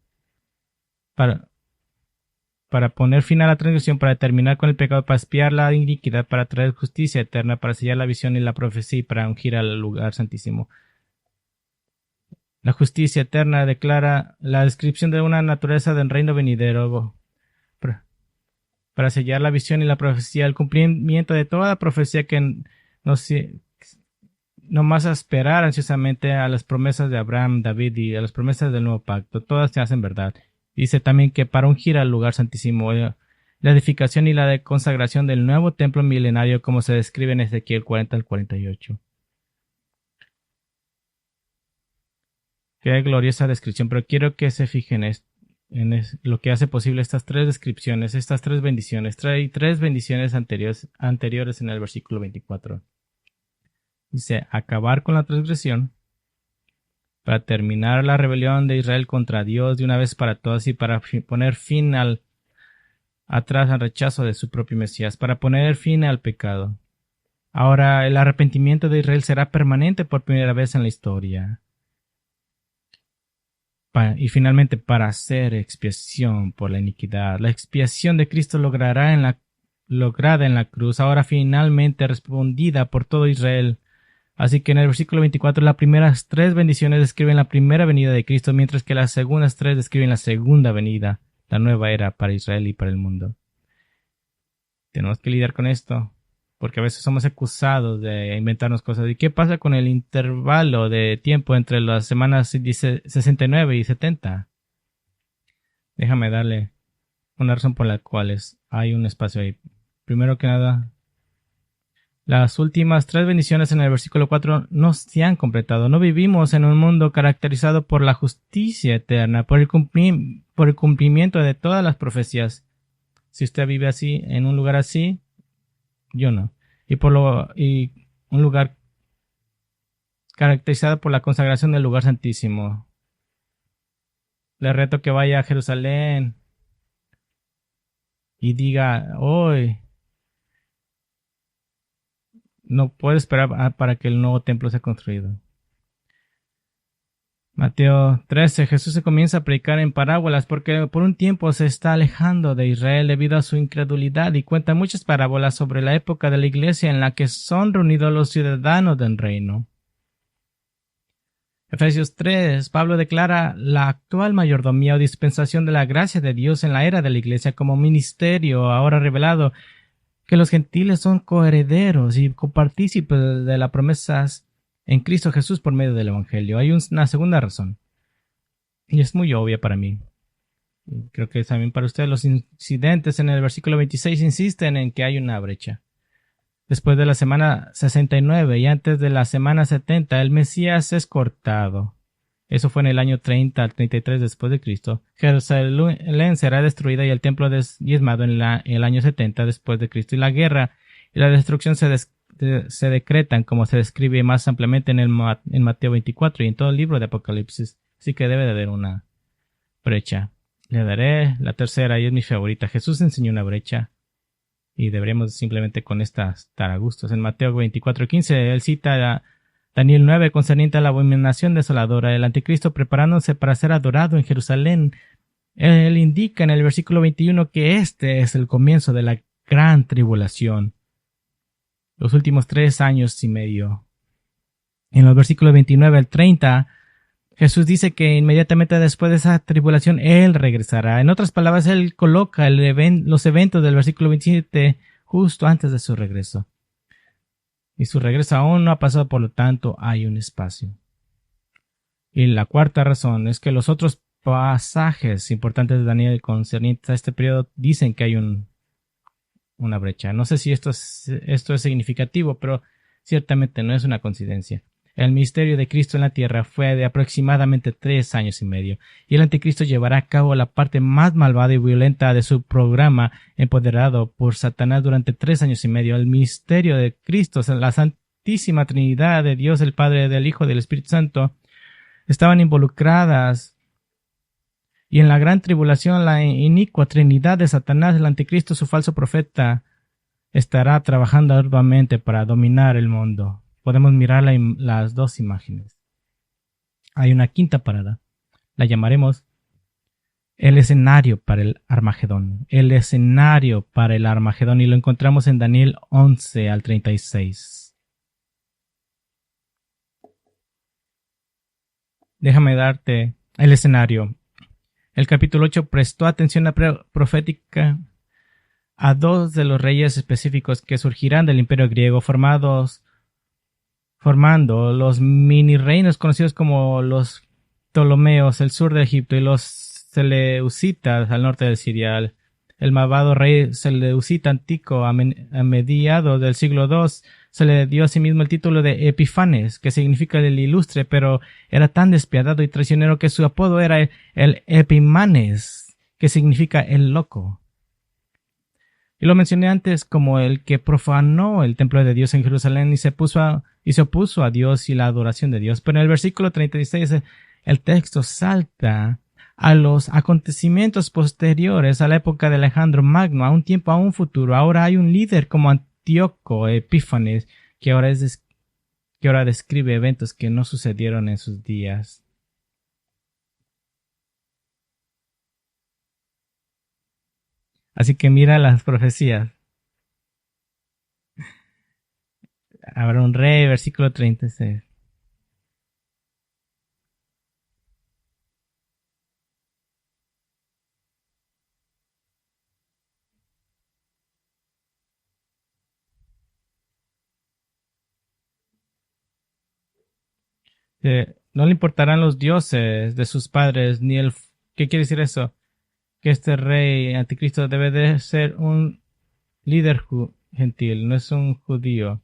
A: para poner fin a la transgresión, para terminar con el pecado, para expiar la iniquidad, para traer justicia eterna, para sellar la visión y la profecía y para ungir al lugar santísimo. La justicia eterna declara la descripción de una naturaleza del reino venidero, para sellar la visión y la profecía, el cumplimiento de toda la profecía que no más a esperar ansiosamente a las promesas de Abraham, David y a las promesas del nuevo pacto. Todas se hacen verdad. Dice también que para ungir al lugar santísimo, la edificación y la consagración del nuevo templo milenario, como se describe en Ezequiel 40 al 48. Qué gloriosa descripción, pero quiero que se fijen en lo que hace posible estas tres descripciones, estas tres bendiciones. Trae tres bendiciones anteriores en el versículo 24. Dice, acabar con la transgresión, para terminar la rebelión de Israel contra Dios de una vez para todas y para poner fin atrás al rechazo de su propio Mesías, para poner fin al pecado. Ahora el arrepentimiento de Israel será permanente por primera vez en la historia. Y finalmente para hacer expiación por la iniquidad. La expiación de Cristo lograda en la cruz, ahora finalmente respondida por todo Israel. Así que en el versículo 24 las primeras tres bendiciones describen la primera venida de Cristo, mientras que las segundas tres describen la segunda venida, la nueva era para Israel y para el mundo. Tenemos que lidiar con esto, porque a veces somos acusados de inventarnos cosas. ¿Y qué pasa con el intervalo de tiempo entre las semanas 69 y 70? Déjame darle una razón por la cual hay un espacio ahí. Primero que nada, las últimas tres bendiciones en el versículo 4 no se han completado. No vivimos en un mundo caracterizado por la justicia eterna, por el cumplimiento de todas las profecías. Si usted vive así, en un lugar así, yo no. Y un lugar caracterizado por la consagración del lugar santísimo. Le reto que vaya a Jerusalén y diga, hoy no puedo esperar para que el nuevo templo sea construido. Mateo 13. Jesús se comienza a predicar en parábolas porque por un tiempo se está alejando de Israel debido a su incredulidad y cuenta muchas parábolas sobre la época de la iglesia en la que son reunidos los ciudadanos del reino. Efesios 3. Pablo declara la actual mayordomía o dispensación de la gracia de Dios en la era de la iglesia como ministerio ahora revelado, que los gentiles son coherederos y copartícipes de las promesas en Cristo Jesús por medio del Evangelio. Hay una segunda razón, y es muy obvia para mí. Creo que también para ustedes. Los incidentes en el versículo 26 insisten en que hay una brecha. Después de la semana 69 y antes de la semana 70, el Mesías es cortado. Eso fue en el año 30 al 33 después de Cristo. Jerusalén será destruida y el templo diezmado en el año 70 después de Cristo. Y la guerra y la destrucción se decretan como se describe más ampliamente en Mateo 24 y en todo el libro de Apocalipsis. Así que debe de haber una brecha. Le daré la tercera y es mi favorita. Jesús enseñó una brecha y deberíamos simplemente con estas estar a gustos. En Mateo 24:15 él cita a Daniel 9 concerniente a la abominación desoladora, el anticristo preparándose para ser adorado en Jerusalén. Él indica en el versículo 21 que este es el comienzo de la gran tribulación. Los últimos 3 años y medio. En los versículos 29 al 30, Jesús dice que inmediatamente después de esa tribulación, Él regresará. En otras palabras, Él coloca los eventos del versículo 27 justo antes de su regreso. Y su regreso aún no ha pasado, por lo tanto, hay un espacio. Y la cuarta razón es que los otros pasajes importantes de Daniel concernientes a este periodo dicen que hay una brecha. No sé si esto es significativo, pero ciertamente no es una coincidencia. El ministerio de Cristo en la tierra fue de aproximadamente 3 años y medio, y el anticristo llevará a cabo la parte más malvada y violenta de su programa empoderado por Satanás durante 3 años y medio. El ministerio de Cristo, la Santísima Trinidad de Dios, el Padre, del Hijo y del Espíritu Santo, estaban involucradas, y en la gran tribulación la inicua Trinidad de Satanás, el anticristo, su falso profeta, estará trabajando arduamente para dominar el mundo. Podemos mirar las dos imágenes. Hay una quinta parada. La llamaremos el escenario para el Armagedón. El escenario para el Armagedón, y lo encontramos en Daniel 11 al 36. Déjame darte el escenario. El capítulo 8 prestó atención profética a dos de los reyes específicos que surgirán del imperio griego, formando los mini reinos conocidos como los Ptolomeos, el sur de Egipto, y los Seleucitas al norte de Siria. El malvado rey Seleucita Antico, a mediados del siglo II, se le dio a sí mismo el título de Epifanes, que significa el ilustre, pero era tan despiadado y traicionero que su apodo era el Epimanes, que significa el loco. Y lo mencioné antes como el que profanó el templo de Dios en Jerusalén y se opuso a Dios y la adoración de Dios. Pero en el versículo 36 el texto salta a los acontecimientos posteriores a la época de Alejandro Magno, a un tiempo, a un futuro. Ahora hay un líder como Antíoco Epífanes que ahora describe eventos que no sucedieron en sus días. Así que mira las profecías. Habrá un rey, versículo 36. No le importarán los dioses de sus padres, ni el... ¿Qué quiere decir eso? Que este rey anticristo debe de ser un líder gentil, no es un judío.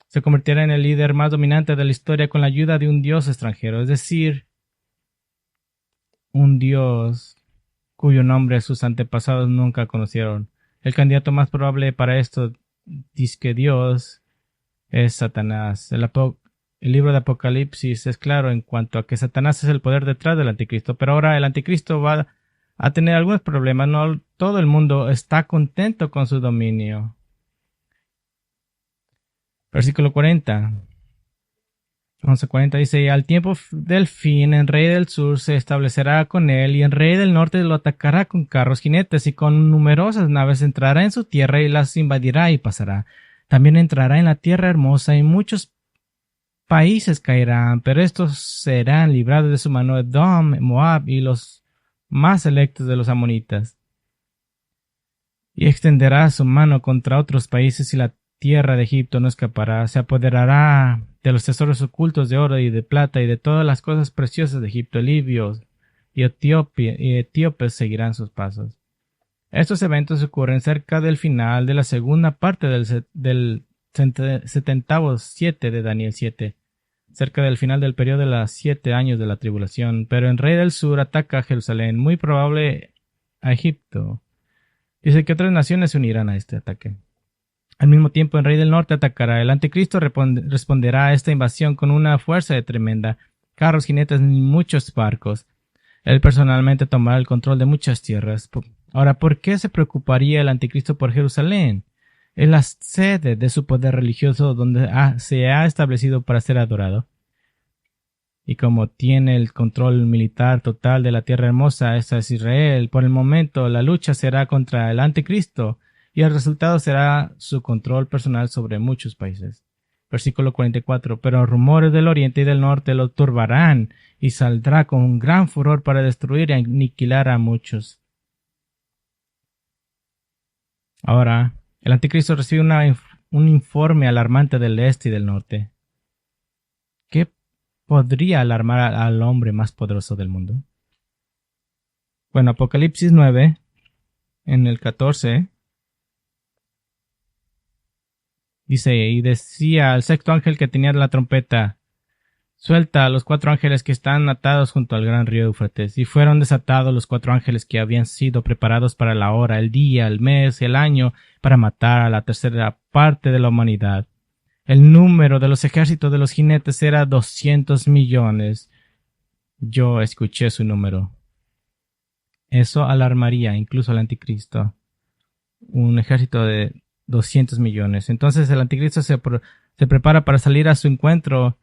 A: Se convertirá en el líder más dominante de la historia con la ayuda de un dios extranjero, es decir, un dios cuyo nombre sus antepasados nunca conocieron. El candidato más probable para esto, disque Dios, es Satanás. El libro de Apocalipsis es claro en cuanto a que Satanás es el poder detrás del anticristo, pero ahora el anticristo va a tener algunos problemas. No todo el mundo está contento con su dominio. Versículo 40. 11:40 dice: y al tiempo del fin, el rey del sur se establecerá con él, y el rey del norte lo atacará con carros, jinetes y con numerosas naves. Entrará en su tierra y las invadirá y pasará. También entrará en la tierra hermosa, y muchos países caerán, pero estos serán librados de su mano: Edom, Moab y los más selectos de los amonitas. Y extenderá su mano contra otros países, y la tierra de Egipto no escapará. Se apoderará de los tesoros ocultos de oro y de plata y de todas las cosas preciosas de Egipto. Libios y etíopes seguirán sus pasos. Estos eventos ocurren cerca del final de la segunda parte del 77 de Daniel 7, cerca del final del periodo de los 7 años de la tribulación. Pero el rey del sur ataca a Jerusalén, muy probable a Egipto. Dice que otras naciones se unirán a este ataque. Al mismo tiempo, el rey del norte atacará. El anticristo responderá a esta invasión con una fuerza tremenda: carros, jinetes y muchos barcos. Él personalmente tomará el control de muchas tierras. Ahora, ¿por qué se preocuparía el anticristo por Jerusalén? Es la sede de su poder religioso, donde se ha establecido para ser adorado. Y como tiene el control militar total de la tierra hermosa, esa es Israel, por el momento la lucha será contra el anticristo, y el resultado será su control personal sobre muchos países. Versículo 44. Pero rumores del oriente y del norte lo turbarán, y saldrá con un gran furor para destruir y aniquilar a muchos. Ahora, el anticristo recibe un informe alarmante del este y del norte. ¿Qué podría alarmar al hombre más poderoso del mundo? Bueno, Apocalipsis 9, en el 14, Dice, y decía al sexto ángel que tenía la trompeta: suelta a los 4 ángeles que están atados junto al gran río Éufrates. Y fueron desatados los 4 ángeles que habían sido preparados para la hora, el día, el mes y el año, para matar a la tercera parte de la humanidad. El número de los ejércitos de los jinetes era 200 millones. Yo escuché su número. Eso alarmaría incluso al anticristo. Un ejército de 200 millones. Entonces el anticristo se prepara para salir a su encuentro.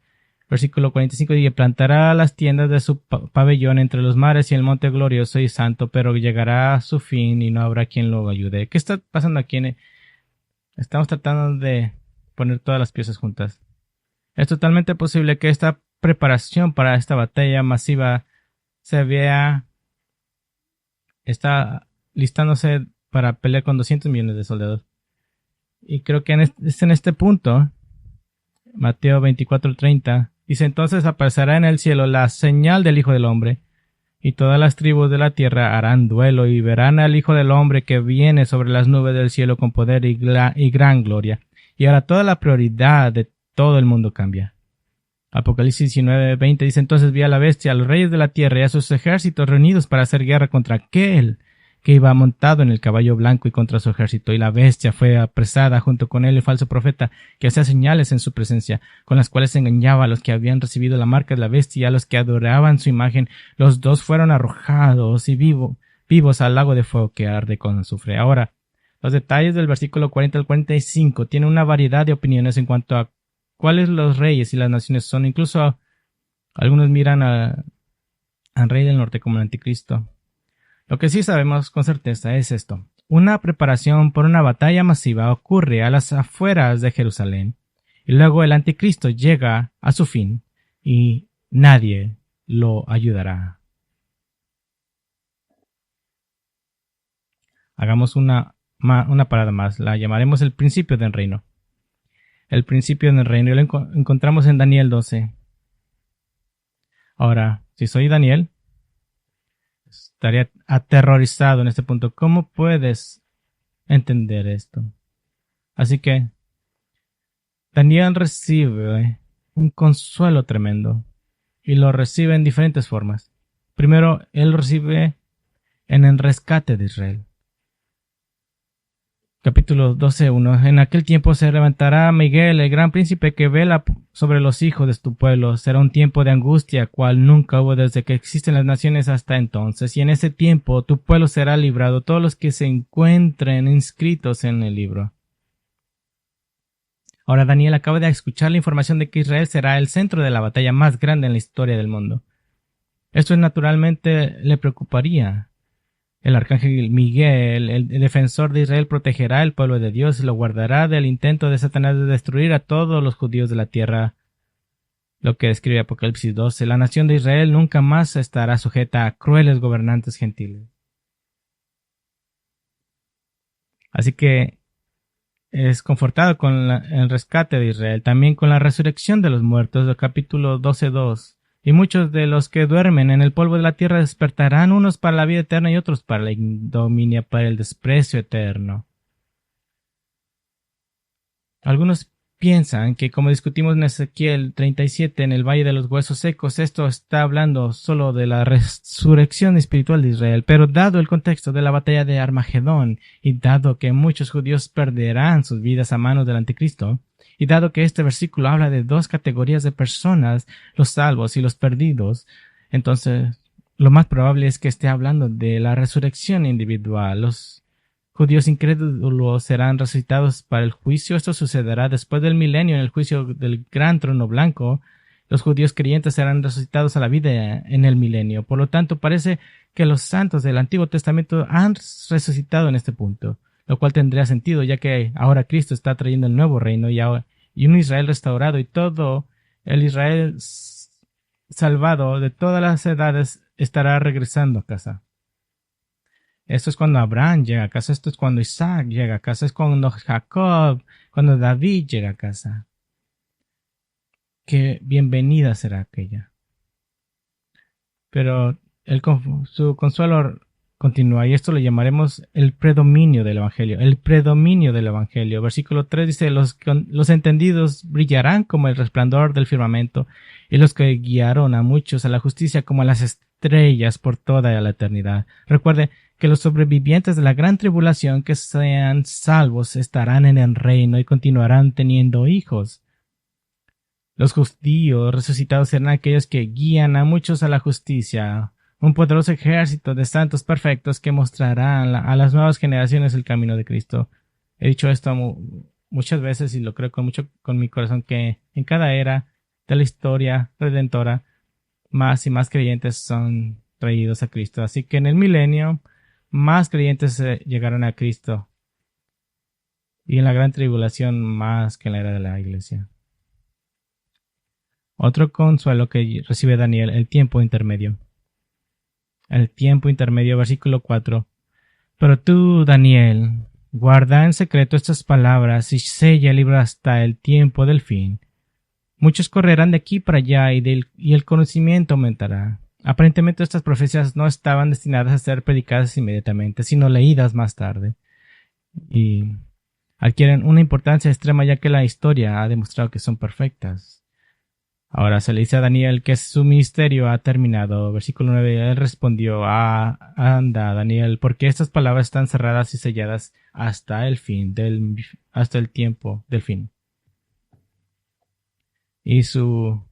A: Versículo 45 dice: plantará las tiendas de su pabellón entre los mares y el monte glorioso y santo, pero llegará a su fin y no habrá quien lo ayude. ¿Qué está pasando aquí? Estamos tratando de poner todas las piezas juntas. Es totalmente posible que esta preparación para esta batalla masiva está listándose para pelear con 200 millones de soldados. Y creo que es en este punto, Mateo 24:30, dice: entonces aparecerá en el cielo la señal del Hijo del Hombre, y todas las tribus de la tierra harán duelo y verán al Hijo del Hombre que viene sobre las nubes del cielo con poder y gran gloria. Y ahora toda la prioridad de todo el mundo cambia. Apocalipsis 19:20 dice: entonces vi a la bestia, a los reyes de la tierra y a sus ejércitos reunidos para hacer guerra contra aquel que iba montado en el caballo blanco y contra su ejército. Y la bestia fue apresada junto con él el falso profeta, que hacía señales en su presencia, con las cuales engañaba a los que habían recibido la marca de la bestia y a los que adoraban su imagen. Los dos fueron arrojados y vivos al lago de fuego que arde con azufre. Ahora, los detalles del versículo 40 al 45 tienen una variedad de opiniones en cuanto a cuáles los reyes y las naciones son. Incluso algunos miran al rey del norte como el anticristo. Lo que sí sabemos con certeza es esto: una preparación por una batalla masiva ocurre a las afueras de Jerusalén, y luego el anticristo llega a su fin y nadie lo ayudará. Hagamos una parada más, la llamaremos el principio del reino. El principio del reino lo encontramos en Daniel 12. Ahora, si soy Daniel, estaría aterrorizado en este punto. ¿Cómo puedes entender esto? Así que Daniel recibe un consuelo tremendo y lo recibe en diferentes formas. Primero, él recibe en el rescate de Israel. Capítulo 12:1. En aquel tiempo se levantará Miguel, el gran príncipe que vela sobre los hijos de tu pueblo. Será un tiempo de angustia, cual nunca hubo desde que existen las naciones hasta entonces. Y en ese tiempo tu pueblo será librado, todos los que se encuentren inscritos en el libro. Ahora Daniel acaba de escuchar la información de que Israel será el centro de la batalla más grande en la historia del mundo. Esto naturalmente le preocuparía. El arcángel Miguel, el defensor de Israel, protegerá el pueblo de Dios y lo guardará del intento de Satanás de destruir a todos los judíos de la tierra. Lo que describe Apocalipsis 12: la nación de Israel nunca más estará sujeta a crueles gobernantes gentiles. Así que es confortado con el rescate de Israel, también con la resurrección de los muertos, del capítulo 12:2. Y muchos de los que duermen en el polvo de la tierra despertarán, unos para la vida eterna y otros para la ignominia, para el desprecio eterno. Algunos piensan que, como discutimos en Ezequiel 37 en el Valle de los Huesos Secos, esto está hablando solo de la resurrección espiritual de Israel, pero dado el contexto de la batalla de Armagedón, y dado que muchos judíos perderán sus vidas a manos del anticristo, y dado que este versículo habla de dos categorías de personas, los salvos y los perdidos, entonces lo más probable es que esté hablando de la resurrección individual. Los judíos incrédulos serán resucitados para el juicio. Esto sucederá después del milenio, en el juicio del gran trono blanco. Los judíos creyentes serán resucitados a la vida en el milenio. Por lo tanto, parece que los santos del Antiguo Testamento han resucitado en este punto, lo cual tendría sentido, ya que ahora Cristo está trayendo el nuevo reino y un Israel restaurado, y todo el Israel salvado de todas las edades estará regresando a casa. Esto es cuando Abraham llega a casa, esto es cuando Isaac llega a casa, es cuando Jacob, cuando David llega a casa. Qué bienvenida será aquella. Pero su consuelo continúa, y esto lo llamaremos el predominio del Evangelio. El predominio del Evangelio. Versículo 3 dice, los entendidos brillarán como el resplandor del firmamento, y los que guiaron a muchos a la justicia como a las estrellas por toda la eternidad. Recuerde que los sobrevivientes de la gran tribulación que sean salvos estarán en el reino y continuarán teniendo hijos. Los judíos resucitados serán aquellos que guían a muchos a la justicia, un poderoso ejército de santos perfectos que mostrarán a las nuevas generaciones el camino de Cristo. He dicho esto muchas veces y lo creo con mi corazón, que en cada era de la historia redentora, más y más creyentes son traídos a Cristo. Así que en el milenio, más creyentes llegarán a Cristo, y en la gran tribulación, más que en la era de la iglesia. Otro consuelo que recibe Daniel, el tiempo intermedio. El tiempo intermedio, versículo 4. Pero tú, Daniel, guarda en secreto estas palabras y sella el libro hasta el tiempo del fin. Muchos correrán de aquí para allá y el conocimiento aumentará. Aparentemente estas profecías no estaban destinadas a ser predicadas inmediatamente, sino leídas más tarde. Y adquieren una importancia extrema ya que la historia ha demostrado que son perfectas. Ahora se le dice a Daniel que su ministerio ha terminado. Versículo 9. Él respondió, anda, Daniel, porque estas palabras están cerradas y selladas hasta el tiempo del fin. Y su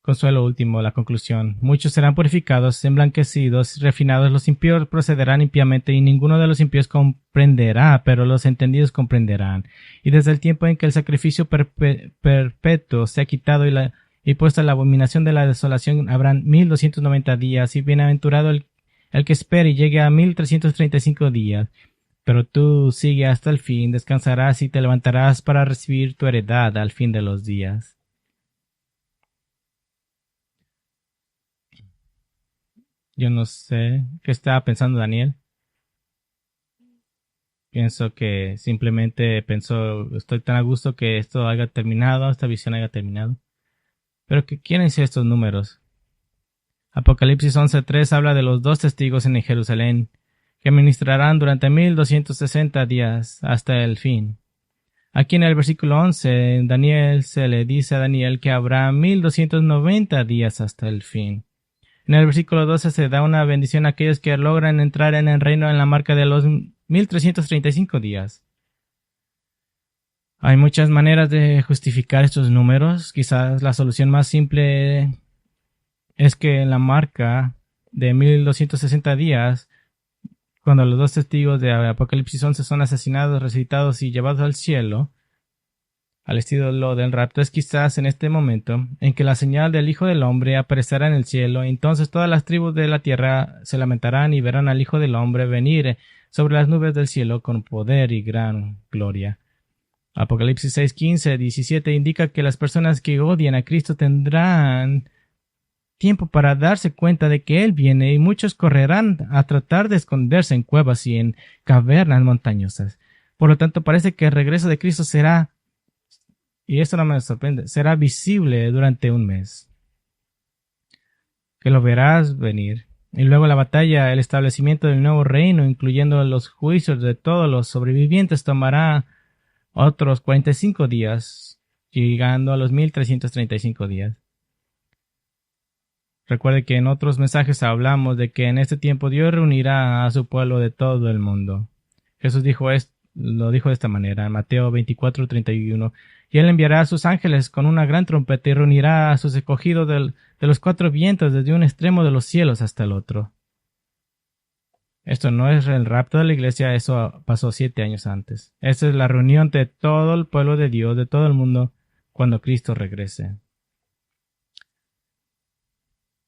A: consuelo último, la conclusión. Muchos serán purificados, emblanquecidos, refinados. Los impíos procederán impíamente y ninguno de los impíos comprenderá, pero los entendidos comprenderán. Y desde el tiempo en que el sacrificio perpetuo se ha quitado y puesta la abominación de la desolación, habrán 1290 días, y bienaventurado el que espere y llegue a 1335 días. Pero tú sigue hasta el fin, descansarás y te levantarás para recibir tu heredad al fin de los días. Yo no sé qué estaba pensando Daniel. Pienso que simplemente pensó, estoy tan a gusto que esto haya terminado, esta visión haya terminado. Pero ¿qué quieren decir estos números? Apocalipsis 11:3 habla de los 2 testigos en Jerusalén, que ministrarán durante 1260 días hasta el fin. Aquí en el versículo 11, Daniel se le dice a Daniel que habrá 1290 días hasta el fin. En el versículo 12 se da una bendición a aquellos que logran entrar en el reino en la marca de los 1335 días. Hay muchas maneras de justificar estos números. Quizás la solución más simple es que en la marca de 1260 días, cuando los 2 testigos de Apocalipsis 11 son asesinados, resucitados y llevados al cielo, al estilo del rapto, es quizás en este momento en que la señal del Hijo del Hombre aparecerá en el cielo. Entonces todas las tribus de la tierra se lamentarán y verán al Hijo del Hombre venir sobre las nubes del cielo con poder y gran gloria. Apocalipsis 6, 15, 17 indica que las personas que odian a Cristo tendrán tiempo para darse cuenta de que Él viene, y muchos correrán a tratar de esconderse en cuevas y en cavernas montañosas. Por lo tanto, parece que el regreso de Cristo será, y esto no me sorprende, será visible durante un mes. Que lo verás venir. Y luego la batalla, el establecimiento del nuevo reino, incluyendo los juicios de todos los sobrevivientes, tomará otros 45 días, llegando a los 1335 días. Recuerde que en otros mensajes hablamos de que en este tiempo Dios reunirá a su pueblo de todo el mundo. Jesús lo dijo de esta manera en Mateo 24:31. Y Él enviará a sus ángeles con una gran trompeta y reunirá a sus escogidos de los 4 vientos desde un extremo de los cielos hasta el otro. Esto no es el rapto de la iglesia, eso pasó 7 años antes. Esta es la reunión de todo el pueblo de Dios, de todo el mundo, cuando Cristo regrese.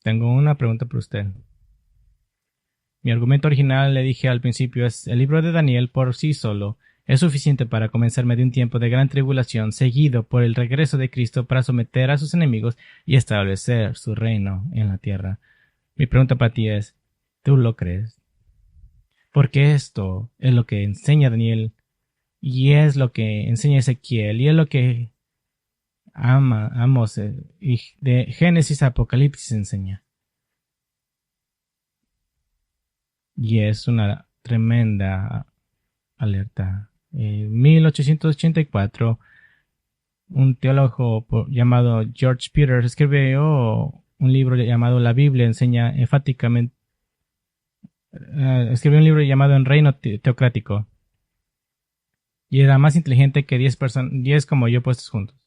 A: Tengo una pregunta para usted. Mi argumento original, le dije al principio, es el libro de Daniel por sí solo es suficiente para convencerme de un tiempo de gran tribulación seguido por el regreso de Cristo para someter a sus enemigos y establecer su reino en la tierra. Mi pregunta para ti es, ¿tú lo crees? Porque esto es lo que enseña Daniel y es lo que enseña Ezequiel y es lo que Amos y de Génesis a Apocalipsis enseña. Y es una tremenda alerta. En 1884, un teólogo llamado George Peters escribió un libro llamado La Biblia enseña enfáticamente, escribió un libro llamado En Reino Teocrático. Y era más inteligente que 10 personas, 10 como yo puestos juntos.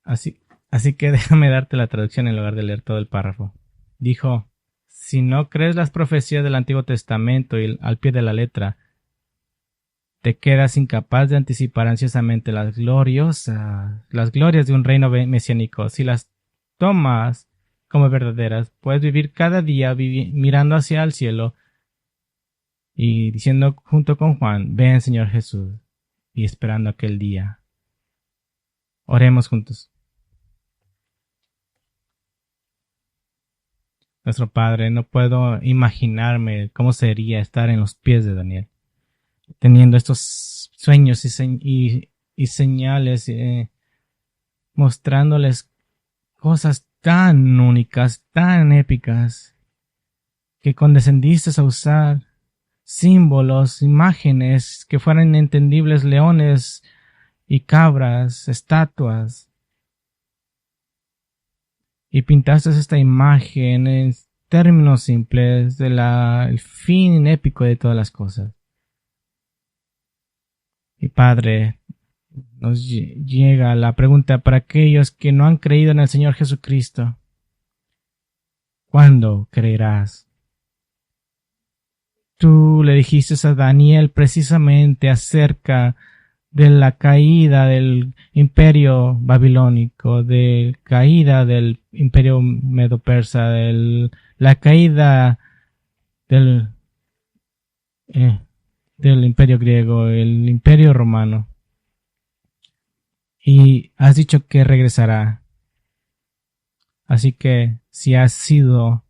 A: Así que déjame darte la traducción en lugar de leer todo el párrafo. Dijo, si no crees las profecías del Antiguo Testamento y al pie de la letra, te quedas incapaz de anticipar ansiosamente las glorias de un reino mesiánico. Si las tomas como verdaderas, puedes vivir cada día mirando hacia el cielo y diciendo junto con Juan, ven Señor Jesús, y esperando aquel día. Oremos juntos. Nuestro Padre, no puedo imaginarme cómo sería estar en los pies de Daniel, teniendo estos sueños y señales, mostrándoles cosas tan únicas, tan épicas, que condescendiste a usar símbolos, imágenes que fueran entendibles, leones y cabras, estatuas, y pintaste esta imagen en términos simples el fin épico de todas las cosas. Y Padre, nos llega la pregunta para aquellos que no han creído en el Señor Jesucristo. ¿Cuándo creerás? Tú le dijiste a Daniel precisamente acerca de la caída del imperio babilónico, de caída del imperio medo-persa, la caída del, del imperio griego, el imperio romano. Y has dicho que regresará. Así que si has sido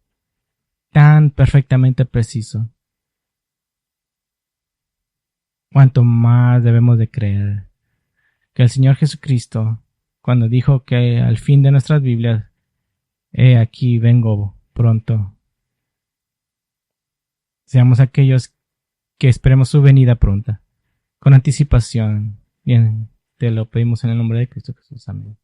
A: tan perfectamente preciso, cuánto más debemos de creer que el Señor Jesucristo, cuando dijo que al fin de nuestras Biblias, he aquí vengo pronto, seamos aquellos que esperemos su venida pronta, con anticipación. Bien, te lo pedimos en el nombre de Cristo Jesús. Amén.